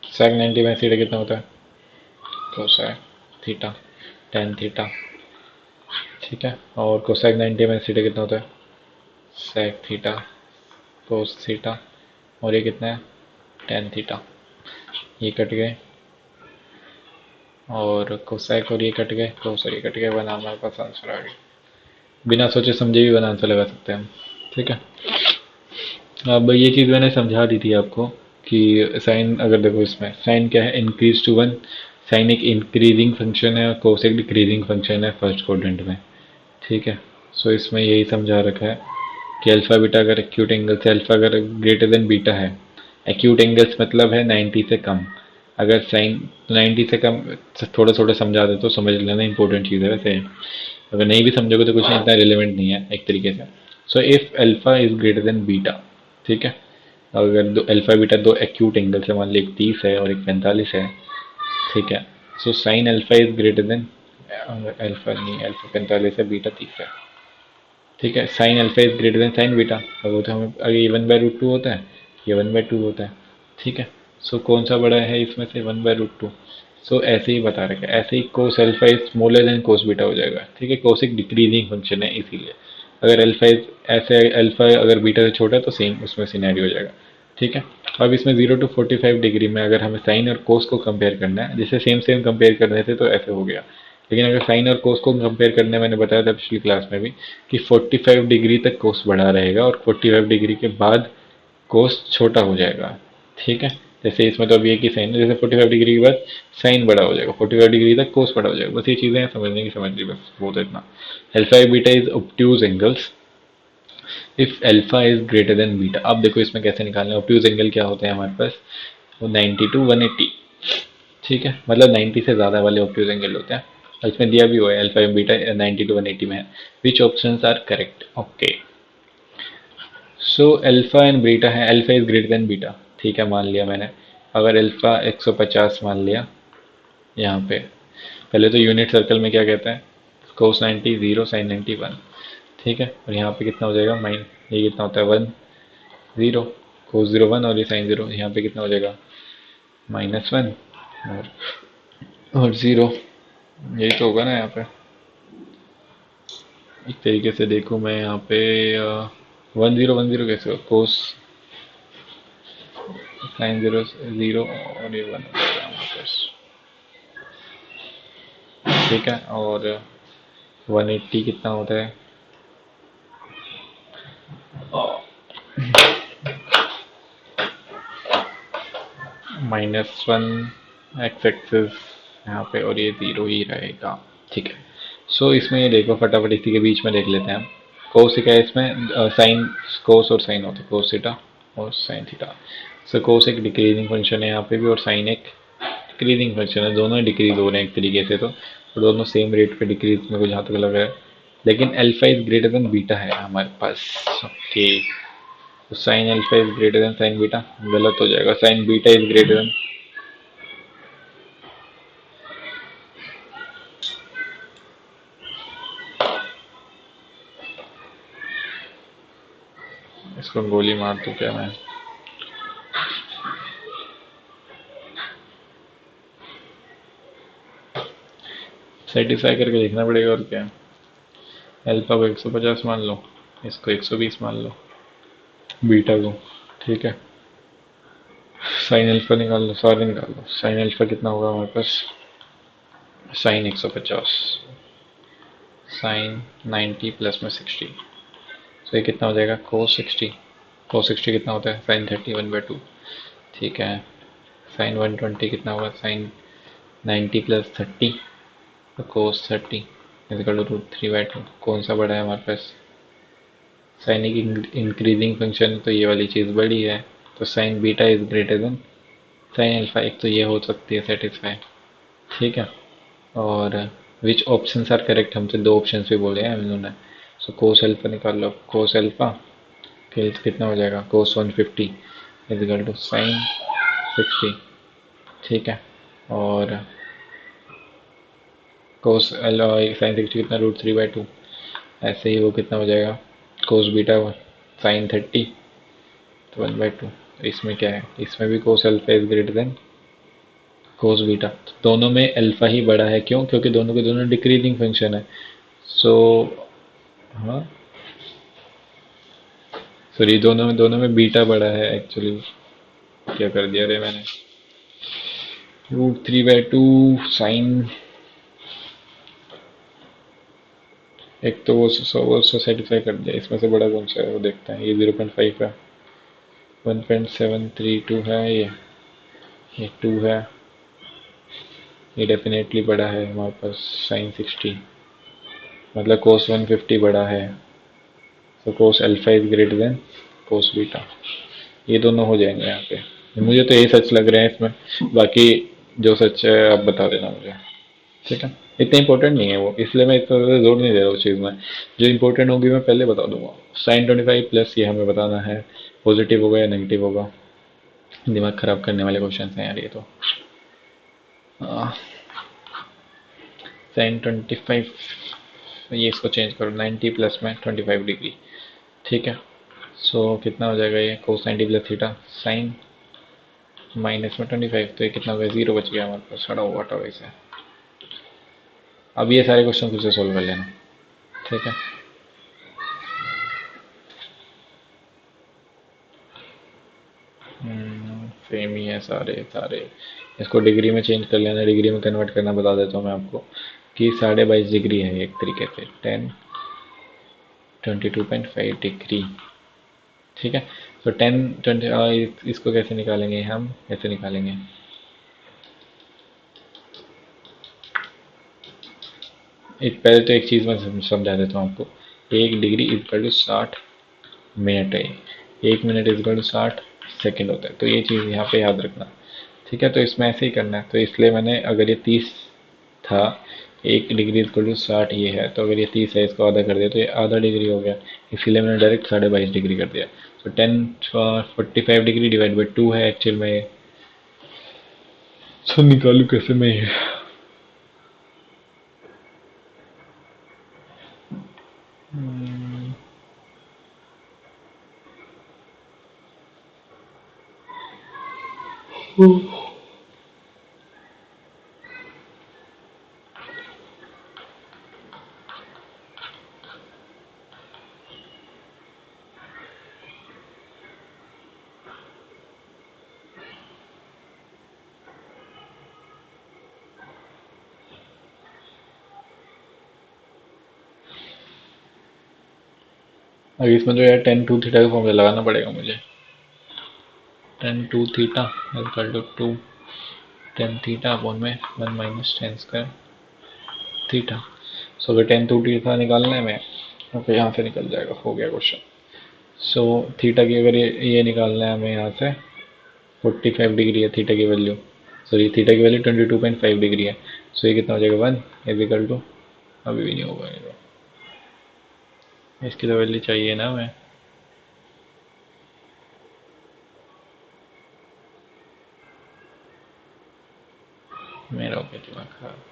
Sec 90 by theta कितना होता है, कोसेक थीटा टेन थीटा। ठीक है, और कोसेक 90 बाई थीटा कितना होता है, सेक थीटा कोस थीटा, और ये कितना है, टेन थीटा। ये कट गए और कोसेक और ये कट गए, कोस और ये कट गए, वन हमारे पास आंसर आ गया। बिना सोचे समझे भी वन आंसर लगा सकते हैं हम। ठीक है, अब ये चीज़ मैंने समझा दी थी आपको कि साइन, अगर देखो इसमें साइन क्या है, इंक्रीज टू वन। साइन एक इंक्रीजिंग फंक्शन है और कोस एक डिक्रीजिंग फंक्शन है फर्स्ट क्वाड्रेंट में। ठीक है, सो इसमें यही समझा रखा है कि अल्फ़ा बीटा अगर एक्यूट एंगल से, अल्फ़ा अगर ग्रेटर देन बीटा है, एक्यूट एंगल्स मतलब है 90 से कम। अगर साइन 90 से कम, थोड़ा थोड़ा समझा दे तो समझ लेना, इंपॉर्टेंट चीज़ है वैसे। अगर नहीं भी समझोगे तो कुछ नहीं, इतना रिलेवेंट नहीं है एक तरीके से। So if alpha is greater than beta, ठीक है, अगर दो अल्फ़ा बीटा दो एक्यूट एंगल है, मान ली एक 30 है और एक 45 है। ठीक है, so sine alpha is greater than, alpha नहीं, अल्फ़ा 45 है, बीटा 30 है। ठीक है, sine alpha is greater then sign beta, अब वो तो हमें, अगर ये 1/√2 होता है, ये 1/2 होता है। ठीक है, सो कौन सा बड़ा है इसमें से, 1/√2। सो ऐसे ही बता रखा है, ऐसे ही cos alpha is smaller than cos beta हो जाएगा, ठीक है। कोस एक डिक्रीजिंग फंक्शन है इसीलिए, अगर अल्फा इज ऐसे, अल्फा अगर बीटा से छोटा है तो सेम उसमें सिनेरियो हो जाएगा, ठीक है। अब इसमें 0 to 45 डिग्री में अगर हमें साइन और कोस को कंपेयर करना है, जैसे सेम सेम कंपेयर कर रहे थे तो ऐसे हो गया, लेकिन अगर साइन और कोस को कंपेयर करने, मैंने बताया था पिछली क्लास में भी कि 45 डिग्री तक कोस बढ़ा रहेगा और 45 डिग्री के बाद कोस छोटा हो जाएगा, ठीक है। जैसे इसमें तो अभी एक ही साइन है, जैसे 45 डिग्री के बाद साइन बड़ा हो जाएगा, 45 डिग्री तक कोस बड़ा हो जाएगा, बस ये चीज़ें समझने की समझ ली, बस बहुत है इतना। Alpha beta is obtuse angles if alpha is greater than beta. अब देखो इसमें कैसे निकालना है, ऑब्ट्यूज एंगल क्या होते हैं हमारे पास, वो 90 to 180, ठीक है, मतलब 90 से ज़्यादा वाले ऑब्ट्यूज एंगल होते हैं, और इसमें दिया भी हुआ है अल्फा बीटा 90 to 180 में है। Which option are correct, okay. So alpha and beta है, alpha is greater than beta, ठीक है, मान लिया मैंने। अगर अल्फा 150 मान लिया, यहाँ पे पहले तो यूनिट सर्कल में क्या कहता है, कोस 90 0 साइन 90 1, ठीक है। और यहाँ पे कितना हो जाएगा, माइन ये कितना होता है 1 0, कोस 0 1 और ये साइन 0, यहाँ पे कितना हो जाएगा -1 और 0, यही तो होगा ना यहाँ पे। एक तरीके से देखूँ मैं यहाँ पे 1 0 कैसे हो, कोस साइन 0 0 और ये 1 हो जाएगा हमारे पास, ठीक है। और 180 कितना होता है, -1 एक्स एक्सिस यहाँ पे, और ये 0 ही रहेगा, ठीक है। सो इसमें ये देखो फटाफट इसी के बीच में देख लेते हैं हम। कोस क्या है इसमें, साइन, कोस और साइन होता है, कोस थीटा और साइन थीटा। सो कोस एक डिक्रीजिंग फंक्शन है यहाँ पे भी, और साइन एक डिक्रीजिंग फंक्शन है, दोनों ही डिक्रीज हो रहे हैं एक तरीके से, तो दोनों सेम रेट पे डिक्रीज मेरे को जहाँ तक लग रहा है, लेकिन alpha is greater than beta है हमारे पास, ओके। तो sine alpha is greater then sign beta, गलत हो जाएगा, sign beta is greater then, इसको गोली मार दूं क्या मैं, सेटिस्फाई करके देखना पड़ेगा, और क्या। अल्फा को 150 मान लो, इसको 120 मान लो, बीटा को, ठीक है। साइन अल्फा निकाल लो, सारे निकाल लो, साइन अल्फा कितना होगा हमारे पास, साइन 150 साइन 90 प्लस में 60, तो ये कितना हो जाएगा कोस 60, कोस 60 कितना होता है साइन 30 1/2, ठीक है। साइन 120 कितना होगा, साइन 90 प्लस 30, तो कोस 30 इक्वल टू √3/2, कौन सा बड़ा है हमारे पास, साइन एक इंक्रीजिंग फंक्शन है तो ये वाली चीज़ बड़ी है, तो sign beta is greater then sine alpha, एक तो ये हो सकती है सेटिस्फाई, ठीक है। और विच ऑप्शन आर करेक्ट, हमसे दो ऑप्शन भी बोले हैं इन्होंने। सो कोस अल्फा निकाल लो, कोस अल्फा कितना हो जाएगा, कोस 150 इजिकल टू साइन 60, ठीक है। और कोस साइन 60 कितना √3/2, ऐसे ही वो कितना हो जाएगा कोस बीटा साइन 30 तो 1/2। इसमें क्या है, इसमें भी कोस alpha is greater then cos beta, तो दोनों में अल्फा ही बड़ा है, क्यों, क्योंकि दोनों के दोनों डिक्रीजिंग फंक्शन है। सो हाँ, सॉरी, दोनों में बीटा बड़ा है एक्चुअली, क्या कर दिया रे मैंने, √3/2 साइन, एक तो वो सेटिस्फाई कर दिया, इसमें से बड़ा कौन सा है वो देखते हैं, ये 0.5 है, 1.732 है, ये 2 है, ये डेफिनेटली बड़ा है हमारे पास साइन 60, मतलब कोस 150 बड़ा है, तो कोस alpha is greater then cos beta, ये दोनों हो जाएंगे यहाँ पे। मुझे तो यही सच लग रहे हैं इसमें, बाकी जो सच है आप बता देना मुझे, ठीक है। इतना इंपॉर्टेंट नहीं है वो, इसलिए मैं इतना ज़्यादा जोर नहीं दे रहा उस चीज़ में, जो इंपॉर्टेंट होगी मैं पहले बता दूंगा। साइन 25 प्लस ये हमें बताना है पॉजिटिव होगा या नेगेटिव होगा, दिमाग खराब करने वाले क्वेश्चन हैं यार ये तो। साइन 25, ये इसको चेंज करो 90 प्लस में 25 डिग्री, ठीक है। सो कितना हो जाएगा ये, कोस 90 प्लस थीटा साइन माइनस में 25, तो ये कितना हो गया, 0 बच गया हमारे पास, सड़ा हुआ था वैसे। अब ये सारे क्वेश्चन खुद से सोल्व कर लेना, ठीक है। सेम ही है सारे सारे। इसको डिग्री में चेंज कर लेना, डिग्री में कन्वर्ट करना बता देता हूँ मैं आपको कि 22.5 डिग्री है एक तरीके से, 22.5 डिग्री, ठीक है। तो 10 20, इसको कैसे निकालेंगे, हम कैसे निकालेंगे, एक पहले तो एक चीज़ मैं समझा देता हूँ आपको। 1 डिग्री इक्वल टू 60 मिनट है, 1 मिनट इक्वल टू 60 सेकेंड होता है, तो ये चीज़ यहाँ पे याद रखना, ठीक है। तो इसमें ऐसे ही करना है, तो इसलिए मैंने, अगर ये 30 था, 1 डिग्री इक्वल टू 60 ये है, तो अगर ये 30 है, इसको आधा कर दिया तो ये आधा डिग्री हो गया, इसीलिए मैंने डायरेक्ट 22.5 डिग्री कर दिया। तो 10 45 डिग्री डिवाइड बाई 2 है एक्चुअल में ये। सो निकालू कैसे मैं ये, अब इसमें तो यार 10 2 थीटा का फॉर्मूला लगाना पड़ेगा मुझे। 10 2 theta equal to 10 theta upon में 1 - 10 स्क्वायर थीटा। सो अगर 10 2 थीटा निकालना है मैं, ओके यहाँ से निकल जाएगा, हो गया क्वेश्चन। सो थीटा की अगर ये निकालना है हमें यहाँ से, 45 डिग्री है थीटा की वैल्यू, सॉरी थीटा की वैल्यू 22.5 डिग्री है। सो ये कितना हो जाएगा, 1 इक्वल टू, अभी भी नहीं होगा ये तो, इसकी तो वैल्यू चाहिए ना हमें, मेरा हो गया दिमाग खराब।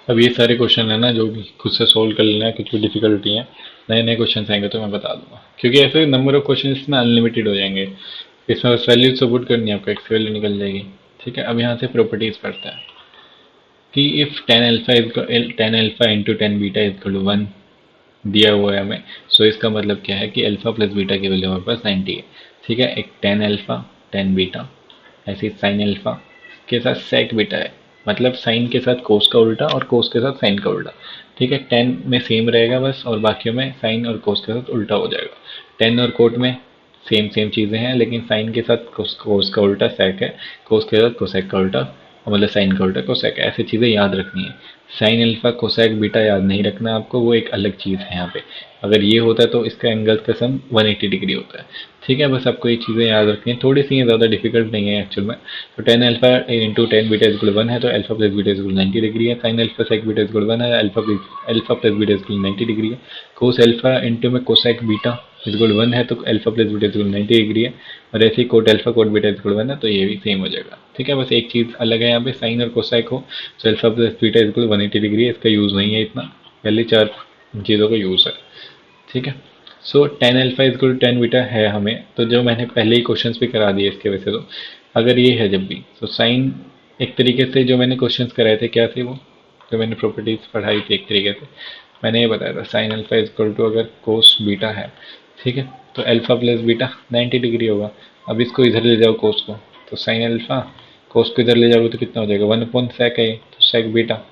अब ये सारे क्वेश्चन है ना, जो भी खुद से सोल्व कर लेना है, कुछ भी डिफिकल्टी है, नए नए क्वेश्चन आएंगे तो मैं बता दूंगा, क्योंकि ऐसे नंबर ऑफ क्वेश्चन इसमें अनलिमिटेड हो जाएंगे। इसमें बस वैल्यू सपोर्ट करनी है आपको, एक्स की वैल्यू निकल जाएगी, ठीक है। अब यहाँ से प्रॉपर्टीज पढ़ते हैं कि if tan alpha into 10 beta is equal to 1 दिया हुआ है हमें। सो इसका मतलब क्या है कि अल्फा प्लस बीटा की वैल्यू हमारे पास 90 है, ठीक है। एक 10 अल्फा 10 बीटा, ऐसे साइन अल्फा के साथ सेक बीटा है, मतलब साइन के साथ कोस का उल्टा और कोस के साथ साइन का उल्टा, ठीक है। 10 में सेम रहेगा बस, और बाकियों में साइन और कोस के साथ उल्टा हो जाएगा। 10 और कोट में सेम सेम चीज़ें हैं, लेकिन साइन के साथ कोस का उल्टा सेक है, कोस के साथ कोसेक का उल्टा मतलब साइन का उल्टा कोसेक, ऐसी चीज़ें याद रखनी है। साइन अल्फा कोसेक बीटा याद नहीं रखना आपको, वो एक अलग चीज़ है यहाँ पे। अगर ये होता है तो इसका एंगल का सम 180 डिग्री होता है। ठीक है, बस आपको ये चीज़ें याद रखनी है, थोड़ी सी ज़्यादा डिफिकल्ट नहीं है एक्चुअल में। तो tan alpha into tan beta is equal 1 है, तो alpha plus beta is equal 90 degree है। Sine alpha sec beta is equal 1 है, alpha plus beta is equal 90 degree है। कोस अल्फा इंटू में कोसेक बीटा इजक्वल 1 है, तो alpha plus beta is equal 90 degree है। और ऐसे ही cot alpha cot beta is equal 1 है, तो ये भी सेम हो जाएगा। ठीक है, बस एक चीज़ अलग है यहाँ पे, साइन और कोसेक हो तो alpha plus beta is equal 180 degree है, इसका यूज़ नहीं है इतना, पहले चार चीज़ों का यूज़ है। ठीक है, so tan alpha is equal tan beta है हमें, तो जो मैंने पहले ही क्वेश्चंस भी करा दिए इसके वैसे, तो अगर ये है जब भी, तो साइन एक तरीके से जो मैंने क्वेश्चंस कराए थे क्या थे वो, जो मैंने प्रॉपर्टीज पढ़ाई थी एक तरीके से, मैंने ये बताया था साइन अल्फा इजक्वल टू अगर कोस बीटा है, ठीक है, तो अल्फा प्लस बीटा 90 डिग्री होगा। अब इसको इधर ले जाओ कोस को, तो साइन अल्फा, कोस को इधर ले जाओगे तो कितना हो जाएगा, 1/sec है, तो सेक बीटा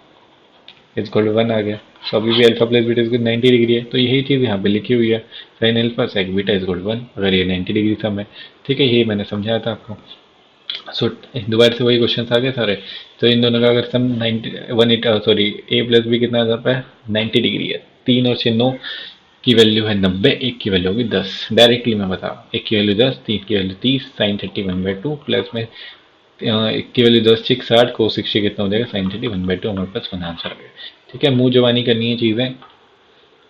इजक्वल टू 1 आ गया। सो अभी भी alpha plus beta is equal 90 degree है, तो यही चीज़ यहाँ पे लिखी हुई है, sine alpha sec beta is equal 1, अगर ये 90 डिग्री सम है। ठीक है, ये मैंने समझाया था आपको। सो दोबारा से वही क्वेश्चन आ गए सारे। तो इन दोनों का अगर सम 90 सॉरी ए प्लस बी कितना आ जाता है, 90 डिग्री है। 3 और 6 9 की वैल्यू है 90, एक की वैल्यू होगी 10। डायरेक्टली मैं बता, एक की वैल्यू 10, 3 की वैल्यू 30, साइन 31/2 प्लस में एक की वैल्यू 10 6 60 को 60 कितना हो जाएगा, साइन 31/2 हमारे पास वन आंसर आ गया। ठीक है, मुंह जवानी करनी है चीज़ें।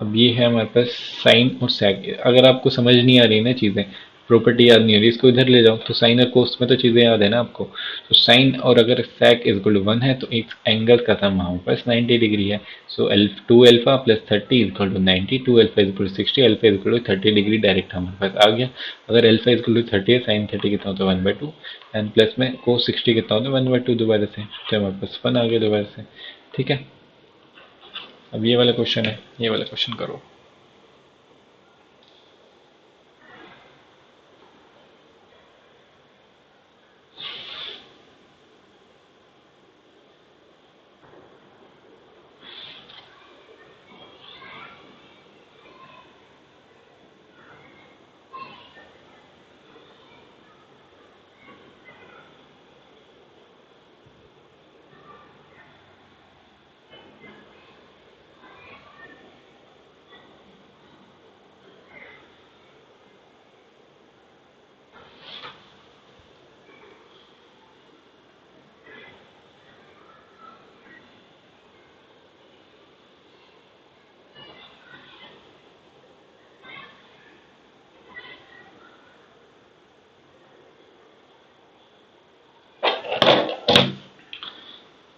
अब ये है हमारे पास साइन और सेक। अगर आपको समझ नहीं आ रही ना चीज़ें, प्रॉपर्टी याद नहीं हो रही, इसको इधर ले जाओ, तो साइन और कोस में तो चीज़ें याद है ना आपको। तो साइन और अगर सेक इजक्वल टू 1 है, तो एक एंगल का सम हमारे पास 90 डिग्री है। So 2 alpha plus 30 is equal to 90, 2 alpha is equal to 60, alpha is equal to 30 degree direct हमारे पास आ गया। अगर अल्फा इजक्वल टू 30 है, साइन 30 कितना होता है 1/2, एंड प्लस में कोस 60 कितना होता है 1/2 दोबारा से, तो हमारे पास 1 आ गया दोबारा से। ठीक है, अब ये वाला क्वेश्चन है, ये वाला क्वेश्चन करो।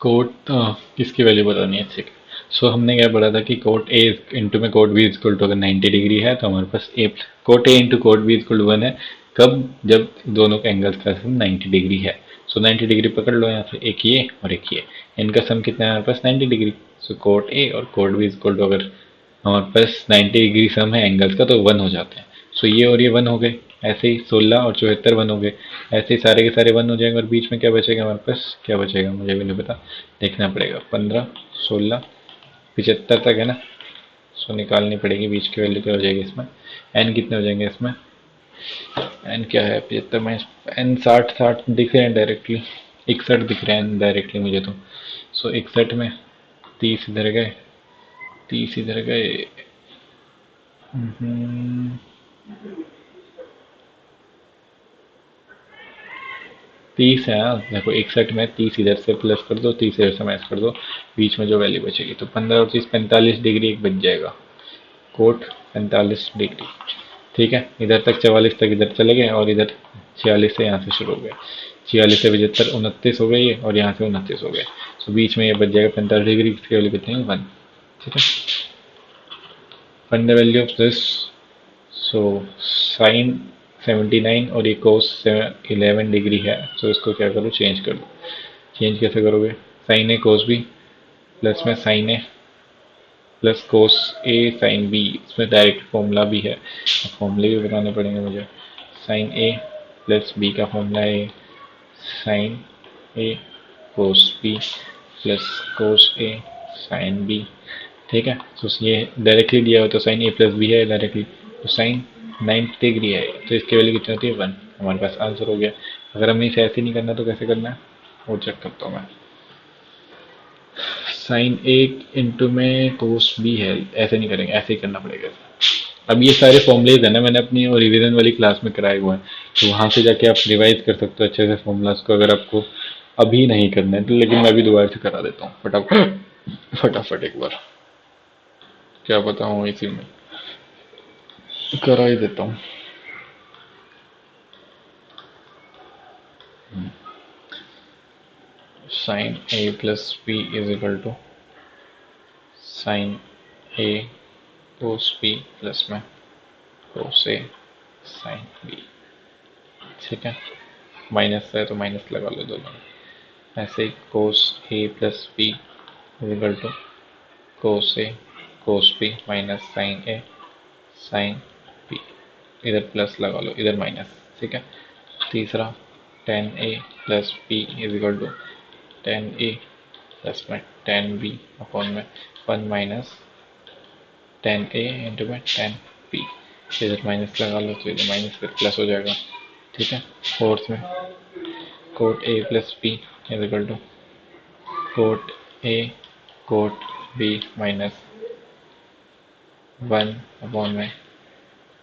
कोट किसकी वैल्यू बतानी है, ठीक है। सो हमने क्या पढ़ा था कि कोट ए इंटू में कोट बी इजक्वल टू अगर 90 डिग्री है, तो हमारे पास A cot A into cot B is equal to 1 है। कब, जब दोनों का एंगल का सम 90 डिग्री है। सो 90 डिग्री पकड़ लो यहाँ से, एक ये और एक ये, इनका सम कितना है हमारे पास 90 डिग्री। सो कोट ए और कोट बी इजक्वल टू अगर हमारे पास 90 डिग्री सम है एंगल्स का, तो 1 हो जाते हैं। सो ये और ये 1 हो गए, ऐसे ही 16 और 74 1 हो गए, ऐसे ही सारे के सारे 1 हो जाएंगे। और बीच में क्या बचेगा हमारे पास, क्या बचेगा मुझे भी नहीं पता, देखना पड़ेगा। 15 16 75 तक है ना, सो निकालनी पड़ेगी बीच की वैल्यू क्या हो जाएगी इसमें, एन कितने हो जाएंगे इसमें, एन क्या है 75 में, एन 60 60 दिख रहे हैं डायरेक्टली, 61 दिख रहे हैं डायरेक्टली मुझे तो। सो 61 में 30 इधर गए, 30 इधर गए, 30 है। हाँ देखो 61 में 30 इधर से प्लस कर दो, 30 इधर से माइनस कर दो, बीच में जो वैल्यू बचेगी, तो 15 और 30 45 डिग्री एक बच जाएगा, कोट 45 डिग्री। ठीक है, इधर तक 44 तक इधर चले गए, और इधर 46 से यहाँ से शुरू हो गए, 46 से 75 29 हो गए ये, और यहाँ से 29 हो गए। तो बीच में ये बच जाएगा 45 डिग्री, इसकी वैल्यू कितनी है 1। ठीक है, find the value of this. So sine 79 और ये कोस 11 डिग्री है, तो इसको क्या करो, चेंज कर दो। चेंज कैसे करोगे, sign A cos B plus में sine A plus cos A sine B, इसमें डायरेक्ट फॉर्मूला भी है, फॉर्मूले भी बताने पड़ेंगे मुझे। साइन ए प्लस बी का फॉर्मूला है sign A cos B plus cos A sine B. ठीक है, तो ये डायरेक्टली दिया हुआ, तो साइन ए प्लस बी है डायरेक्टली, तो साइन 90 डिग्री है, तो इसकी वैल्यू कितनी होती है 1, हमारे पास आंसर हो गया। अगर हमें इसे ऐसे नहीं करना तो कैसे करना है, वो चेक करता हूँ मैं। साइन ए इंटू में कोस बी है, ऐसे नहीं करेंगे, ऐसे ही करना पड़ेगा। अब ये सारे फॉर्मूलेज है ना, मैंने अपनी और रिवीजन वाली क्लास में कराए हुए हैं, तो वहां से जाके आप रिवाइज कर सकते हो अच्छे से फॉर्मूलाज को, अगर आपको अभी नहीं करना है तो। लेकिन मैं अभी दोबारा से करा देता हूँ फटाफट फटाफट एक बार, क्या बताऊँ, इसी में करा ही देता हूँ। Sine A plus B is equal to sine A cos B plus में कोस ए साइन बी। ठीक है, माइनस है तो माइनस लगा लो दोनों में। ऐसे ही cos A plus B is equal to cos B minus sine A sine B. इधर प्लस लगा लो, इधर माइनस। ठीक है, तीसरा tan A plus B is equal to tan A plus में टेन बी अपॉन में one minus tan A into में टेन बी। इधर माइनस लगा लो तो इधर माइनस फिर प्लस हो जाएगा। ठीक है, फोर्थ में cot A plus B is equal to cot A cot B minus one upon में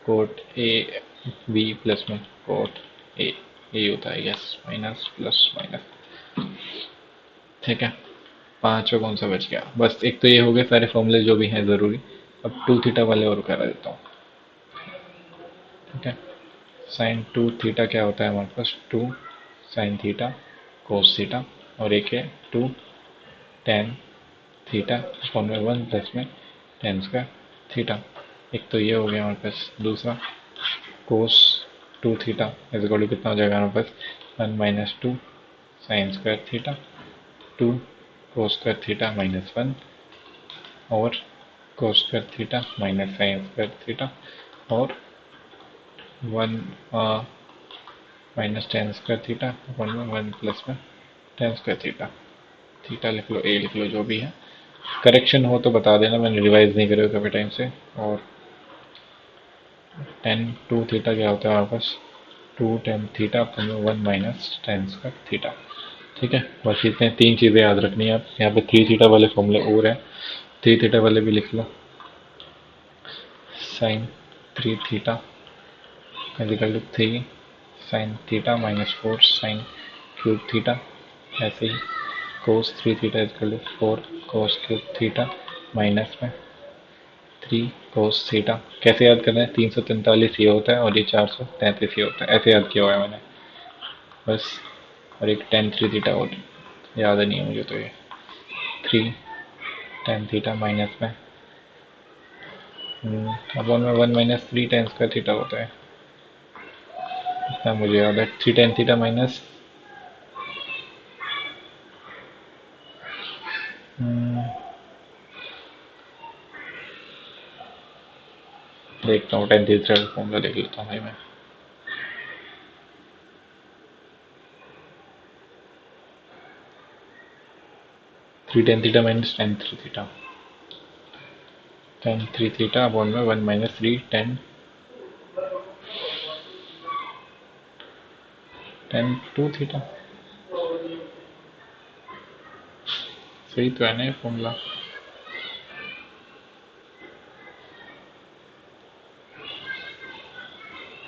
कोट ए बी प्लस में कोट ए, यही होता है यस, माइनस प्लस माइनस। ठीक है, पांचवा कौन सा बच गया, बस एक तो ये हो गए सारे फॉर्मूले जो भी हैं ज़रूरी। अब टू थीटा वाले और करा देता हूँ। ठीक है, साइन टू थीटा क्या होता है हमारे पास, two sine theta cos theta, और एक है टू टेन थीटा अपॉन में वन प्लस में टेन स्क्वायर थीटा। एक तो ये हो गया हमारे पास। दूसरा cos two theta is equal to कितना हो जाएगा हमारे पास, one minus two sine square theta two cos square theta minus one, और cos square theta minus sine square theta, और one minus tan square theta upon में one plus में tan square theta. Theta लिख लो, ए लिख लो, जो भी है। Correction हो तो बता देना, मैंने रिवाइज नहीं करे काफ़ी टाइम से। और टेन टू थीटा क्या होता है हमारे पास, टू टेन थीटा अपॉन में one minus tan square theta. ठीक है, बस इतने तीन चीज़ें याद रखनी है। आप यहाँ पे थ्री थीटा वाले फॉर्मूले और हैं, थ्री थीटा वाले भी लिख लो। Sine three theta equal to three sine theta minus four sine cube theta. ऐसे ही cos three theta equal to four cos cube theta minus में थ्री कोस थीटा। कैसे याद करना है, 343 ये होता है और ये 433 ये होता है, ऐसे याद किया हुआ है मैंने बस। और एक टेन थ्री थीटा और याद नहीं है मुझे, तो ये थ्री टेन थीटा माइनस में अपॉन में one minus three tan square theta होता है, इतना मुझे याद है। थ्री टेन थीटा माइनस देखता हूँ, टेन थीटा फॉर्मूला देख लेता हूँ भाई मैं। Three tan theta minus tan three theta, tan three theta upon में one minus three tan tan two theta. सही तो है ना ये formula.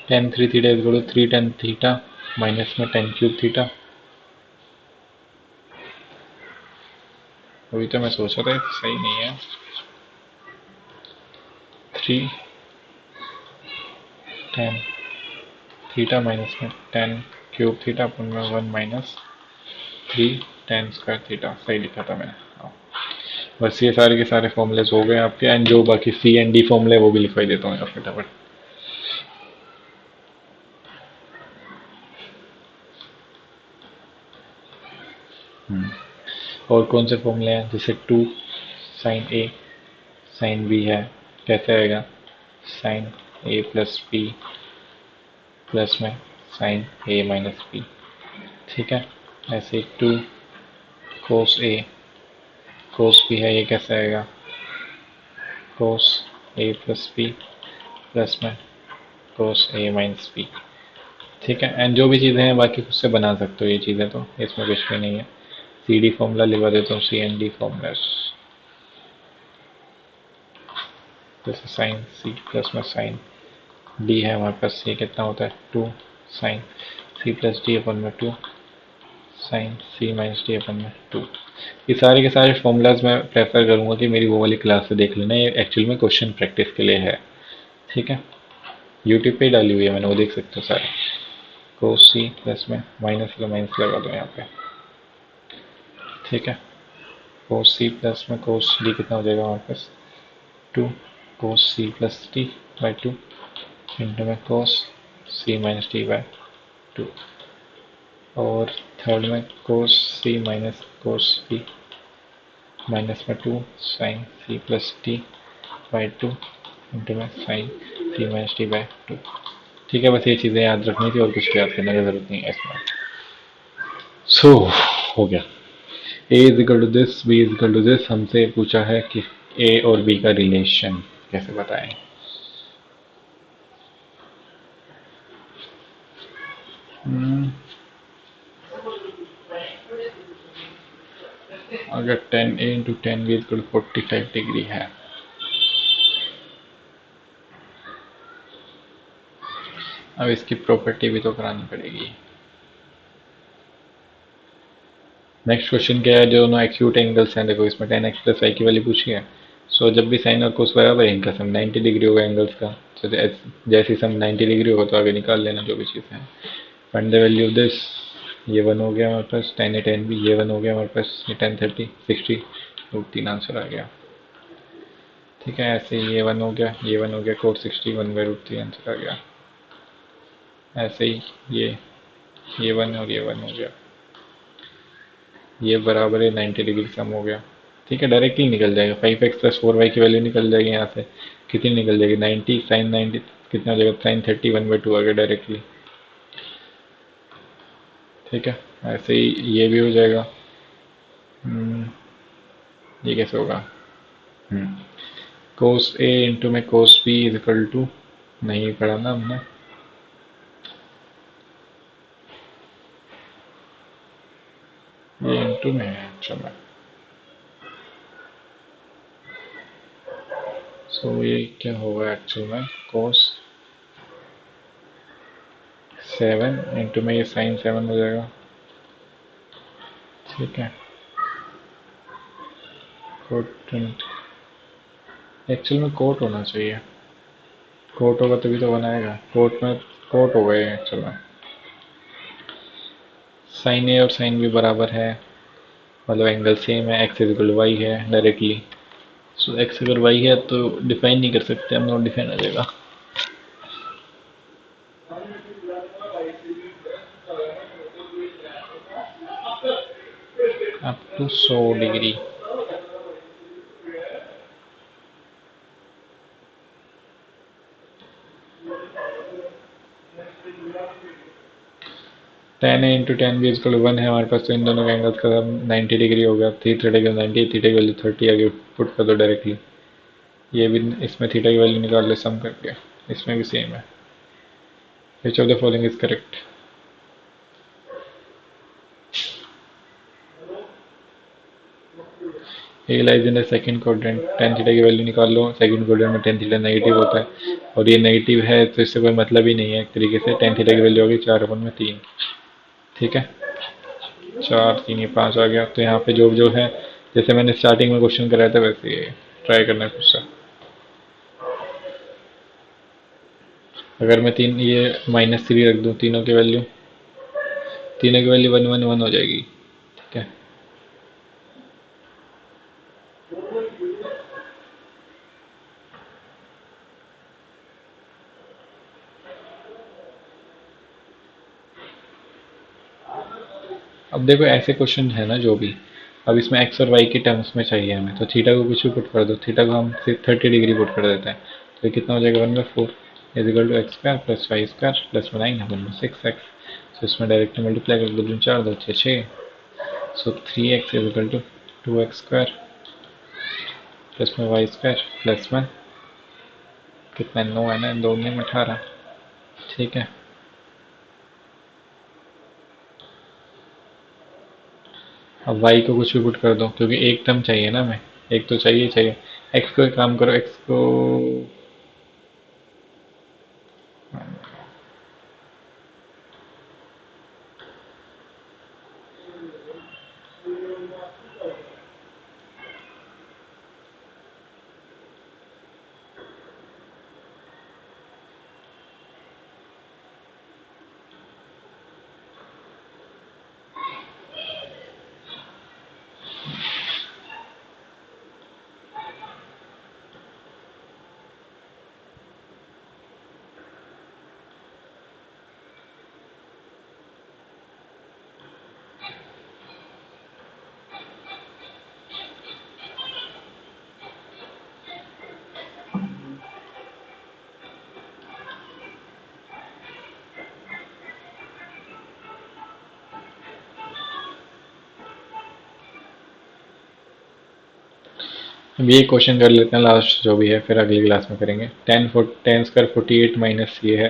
Tan three theta equal to three tan theta minus में टेन क्यूब थीटा। अभी तो मैं सोच रहा था सही नहीं है। थ्री टेन थीटा माइनस में टेन क्यूब थीटा अपन में one minus three tan square theta, सही लिखा था मैंने। हाँ। बस ये सारे के सारे फॉर्मूलेस हो गए आपके, एंड जो बाकी सी एंड डी फॉर्मूले वो भी लिखवाई देता हूँ यार फटाफट। और कौन से फॉर्मूले हैं, जैसे two sine A sine B है, कैसे आएगा, sine A plus B plus में साइन ए माइनस बी। ठीक है, ऐसे to cos A cos B है, ये कैसे आएगा, कोस ए प्लस बी प्लस में कोस ए माइनस बी। ठीक है। एंड जो भी चीज़ें हैं बाकी खुद से बना सकते हो ये चीज़ें, तो इसमें कुछ भी नहीं है। सी डी फॉर्मूला लिखवा देता हूँ, सी एन डी फॉर्मूला, जैसे साइन सी प्लस में साइन डी है हमारे पास, ये कितना होता है 2 साइन सी प्लस डी अपन में 2 साइन सी माइनस डी अपन में 2। ये सारे के सारे फॉर्मूलाज मैं प्रेफर करूँगा कि मेरी वो वाली क्लास से देख लेना, ये एक्चुअल में क्वेश्चन प्रैक्टिस के लिए है। ठीक है, यूट्यूब पे डाली हुई है मैंने, वो देख सकते हो सारे। कोस सी प्लस में माइनस का माइनस लगा दो यहाँ पे। ठीक है, कोस सी प्लस में कोस डी कितना हो जाएगा हमारे पास 2 cos C plus D by 2 into में cos C minus D by 2, और थर्ड में cos C minus cos B minus में 2 sine C plus D by 2 into में sine C minus D by 2। ठीक है, बस ये चीज़ें याद रखनी थी और कुछ याद करने की ज़रूरत नहीं है इसमें। सो हो गया। A is equal to this, B is equal to this. हमसे पूछा है कि ए और बी का रिलेशन कैसे बताएं। अगर 10 ए इंटू 10 बी इक्वल 45 डिग्री है, अब इसकी प्रॉपर्टी भी तो करानी पड़ेगी। नेक्स्ट क्वेश्चन क्या है, जो दोनों एक्यूट एंगल्स हैं, देखो इसमें 10x प्लस वाई की वैल्यू पूछी है। सो जब भी साइन और कोस बराबर है, इनका सम 90 डिग्री होगा एंगल्स का। तो जैसे सम 90 डिग्री होगा तो आगे निकाल लेना जो भी चीज़ है। Find the value of this, ये 1 हो गया हमारे पास, 10 ए 10 भी ये 1 हो गया हमारे पास, ये 10 30 60 रूट 3 आंसर आ गया। ठीक है, ऐसे ही ये 1 हो गया, ये 1 हो गया, कोट 60 1 बाई रूट 3 आंसर आ गया। ऐसे ही ये 1 और ये 1 हो गया, ये बराबर है 90 डिग्री सम हो गया। ठीक है, डायरेक्टली निकल जाएगा, 5x प्लस 4y की वैल्यू निकल जाएगी यहाँ से। कितनी निकल जाएगी 90 साइन 90 कितना हो जाएगा, साइन 30 1 बाई 2 आ गया डायरेक्टली। ठीक है, ऐसे ही ये भी हो जाएगा। ये कैसे होगा, कोस ए इंटू में cos B is equal to, नहीं पढ़ा ना हमने, ये इंटू में है, चलो। सो ये क्या होगा एक्चुअल में, कोस 7 इंटू में ये साइन 7 हो जाएगा। ठीक है, कोट, एक्चुअल में कोट होना चाहिए, कोट होगा तभी तो बनाएगा, कोट में कोट हो गए एक्चुअल में। साइन ए और साइन बी बराबर है, मतलब एंगल सेम है, एक्स इक्वल वाई है डायरेक्टली। सो एक्स अगर वाई है तो डिफाइन नहीं कर सकते हम, नॉट डिफाइन आ जाएगा। Up to 100 degree. Tan A into tan B is equal 1 है हमारे पास, तो इन दोनों का एंगल का 90 डिग्री हो गया। थी थीटा की 90, थीटा की वैल्यू 30 आगे पुट कर दो डायरेक्टली। ये भी इसमें थीटा की वैल्यू निकाल ले सम करके, इसमें भी सेम है। Which of the following is correct. A lies in the second quadrant, tan theta की वैल्यू निकाल लो, सेकंड क्वाड्रेंट में टेन थीटा नेगेटिव होता है और ये नेगेटिव है तो इससे कोई मतलब ही नहीं है एक तरीके से। टेन थीटा की वैल्यू होगी 4/3। ठीक है, 4 3 ये 5 आ गया। तो यहाँ पे जो जो है, जैसे मैंने स्टार्टिंग में क्वेश्चन कराया था वैसे ये ट्राई करना है खुद से। अगर मैं तीन ये -3 रख दूँ, तीनों की वैल्यू 1 1 1 हो जाएगी। ठीक है, अब देखो ऐसे क्वेश्चन है ना जो भी, अब इसमें एक्स और वाई के टर्म्स में चाहिए हमें, तो थीटा को कुछ भी पुट कर दो, थीटा को हम सिर्फ 30 डिग्री पुट कर देते हैं, तो ये कितना हो जाएगा 1/4 is equal to X square plus Y square plus 9/6x। तो इसमें डायरेक्ट मल्टीप्लाई कर दो, 4 2 6 6। So 3x is equal to 2x square plus में वाई स्क्वायर प्लस में कितना 9 है ना, 2 में 18। ठीक है, अब y को कुछ भी पुट कर दो, क्योंकि एक टर्म चाहिए ना हमें, एक तो चाहिए ही चाहिए। x को एक काम करो, x को अब ये क्वेश्चन कर लेते हैं लास्ट जो भी है, फिर अगली क्लास में करेंगे। टेन स्क्वायर 48 माइनस ये है।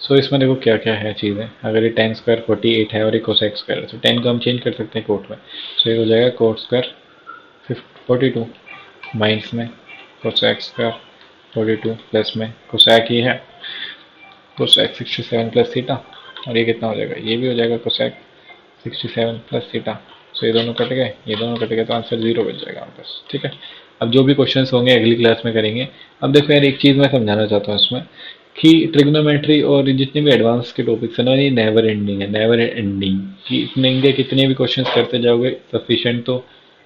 सो इसमें देखो क्या क्या है चीज़ें। अगर ये टेन स्क्वायर 48 है और ये कोसेक स्क्वायर है, तो 10 को हम चेंज कर सकते हैं कोट में। सो ये हो जाएगा कोट स्क्वायर 42 माइनस में कोसेक स्क्वायर 42 प्लस में कोसेक ही है कोसेक 67 प्लस थीटा। और ये कितना हो जाएगा, ये भी हो जाएगा कोसेक 67 प्लस थीटा। सो ये दोनों कट गए, ये दोनों कट गए, तो आंसर 0 बच जाएगा हमारे पास। ठीक है, अब जो भी क्वेश्चंस होंगे अगली क्लास में करेंगे। अब देखो यार, एक चीज़ मैं समझाना चाहता हूँ इसमें कि ट्रिग्नोमेट्री और जितने भी एडवांस के टॉपिक्स है ना, ये नेवर एंडिंग है, नेवर एंडिंग। कि इतने कितने भी क्वेश्चंस करते जाओगे सफिशिएंट, तो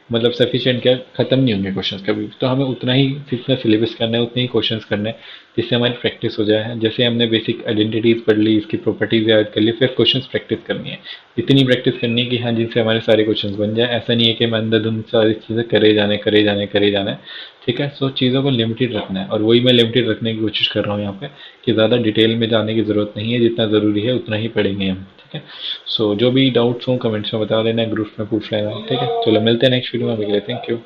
मतलब सफिशिएंट क्या, खत्म नहीं होंगे क्वेश्चंस कभी। तो हमें उतना ही जितना सिलेबस करना है उतने ही क्वेश्चंस करने हैं, जिससे हमारी प्रैक्टिस हो जाए। जैसे हमने बेसिक आइडेंटिटीज पढ़ ली, इसकी प्रॉपर्टीज याद कर ली, फिर क्वेश्चंस प्रैक्टिस करनी है। इतनी प्रैक्टिस करनी है कि हाँ, जिनसे हमारे सारे क्वेश्चंस बन जाए। ऐसा नहीं है कि मैं अंधाधुंध सारी चीज़ें करे जाने करे जाने करे जाना है। ठीक है, सो चीज़ों को लिमिटेड रखना है, और वही मैं लिमिटेड रखने की कोशिश कर रहा हूँ यहाँ पे, कि ज़्यादा डिटेल में जाने की ज़रूरत नहीं है, जितना ज़रूरी है उतना ही पढ़ेंगे हम। ठीक है, सो जो भी डाउट्स हो कमेंट्स में बता देना, ग्रुप में पूछ लेना। ठीक है, चलो मिलते हैं नेक्स्ट वीडियो में, अभी के लिए थैंक यू।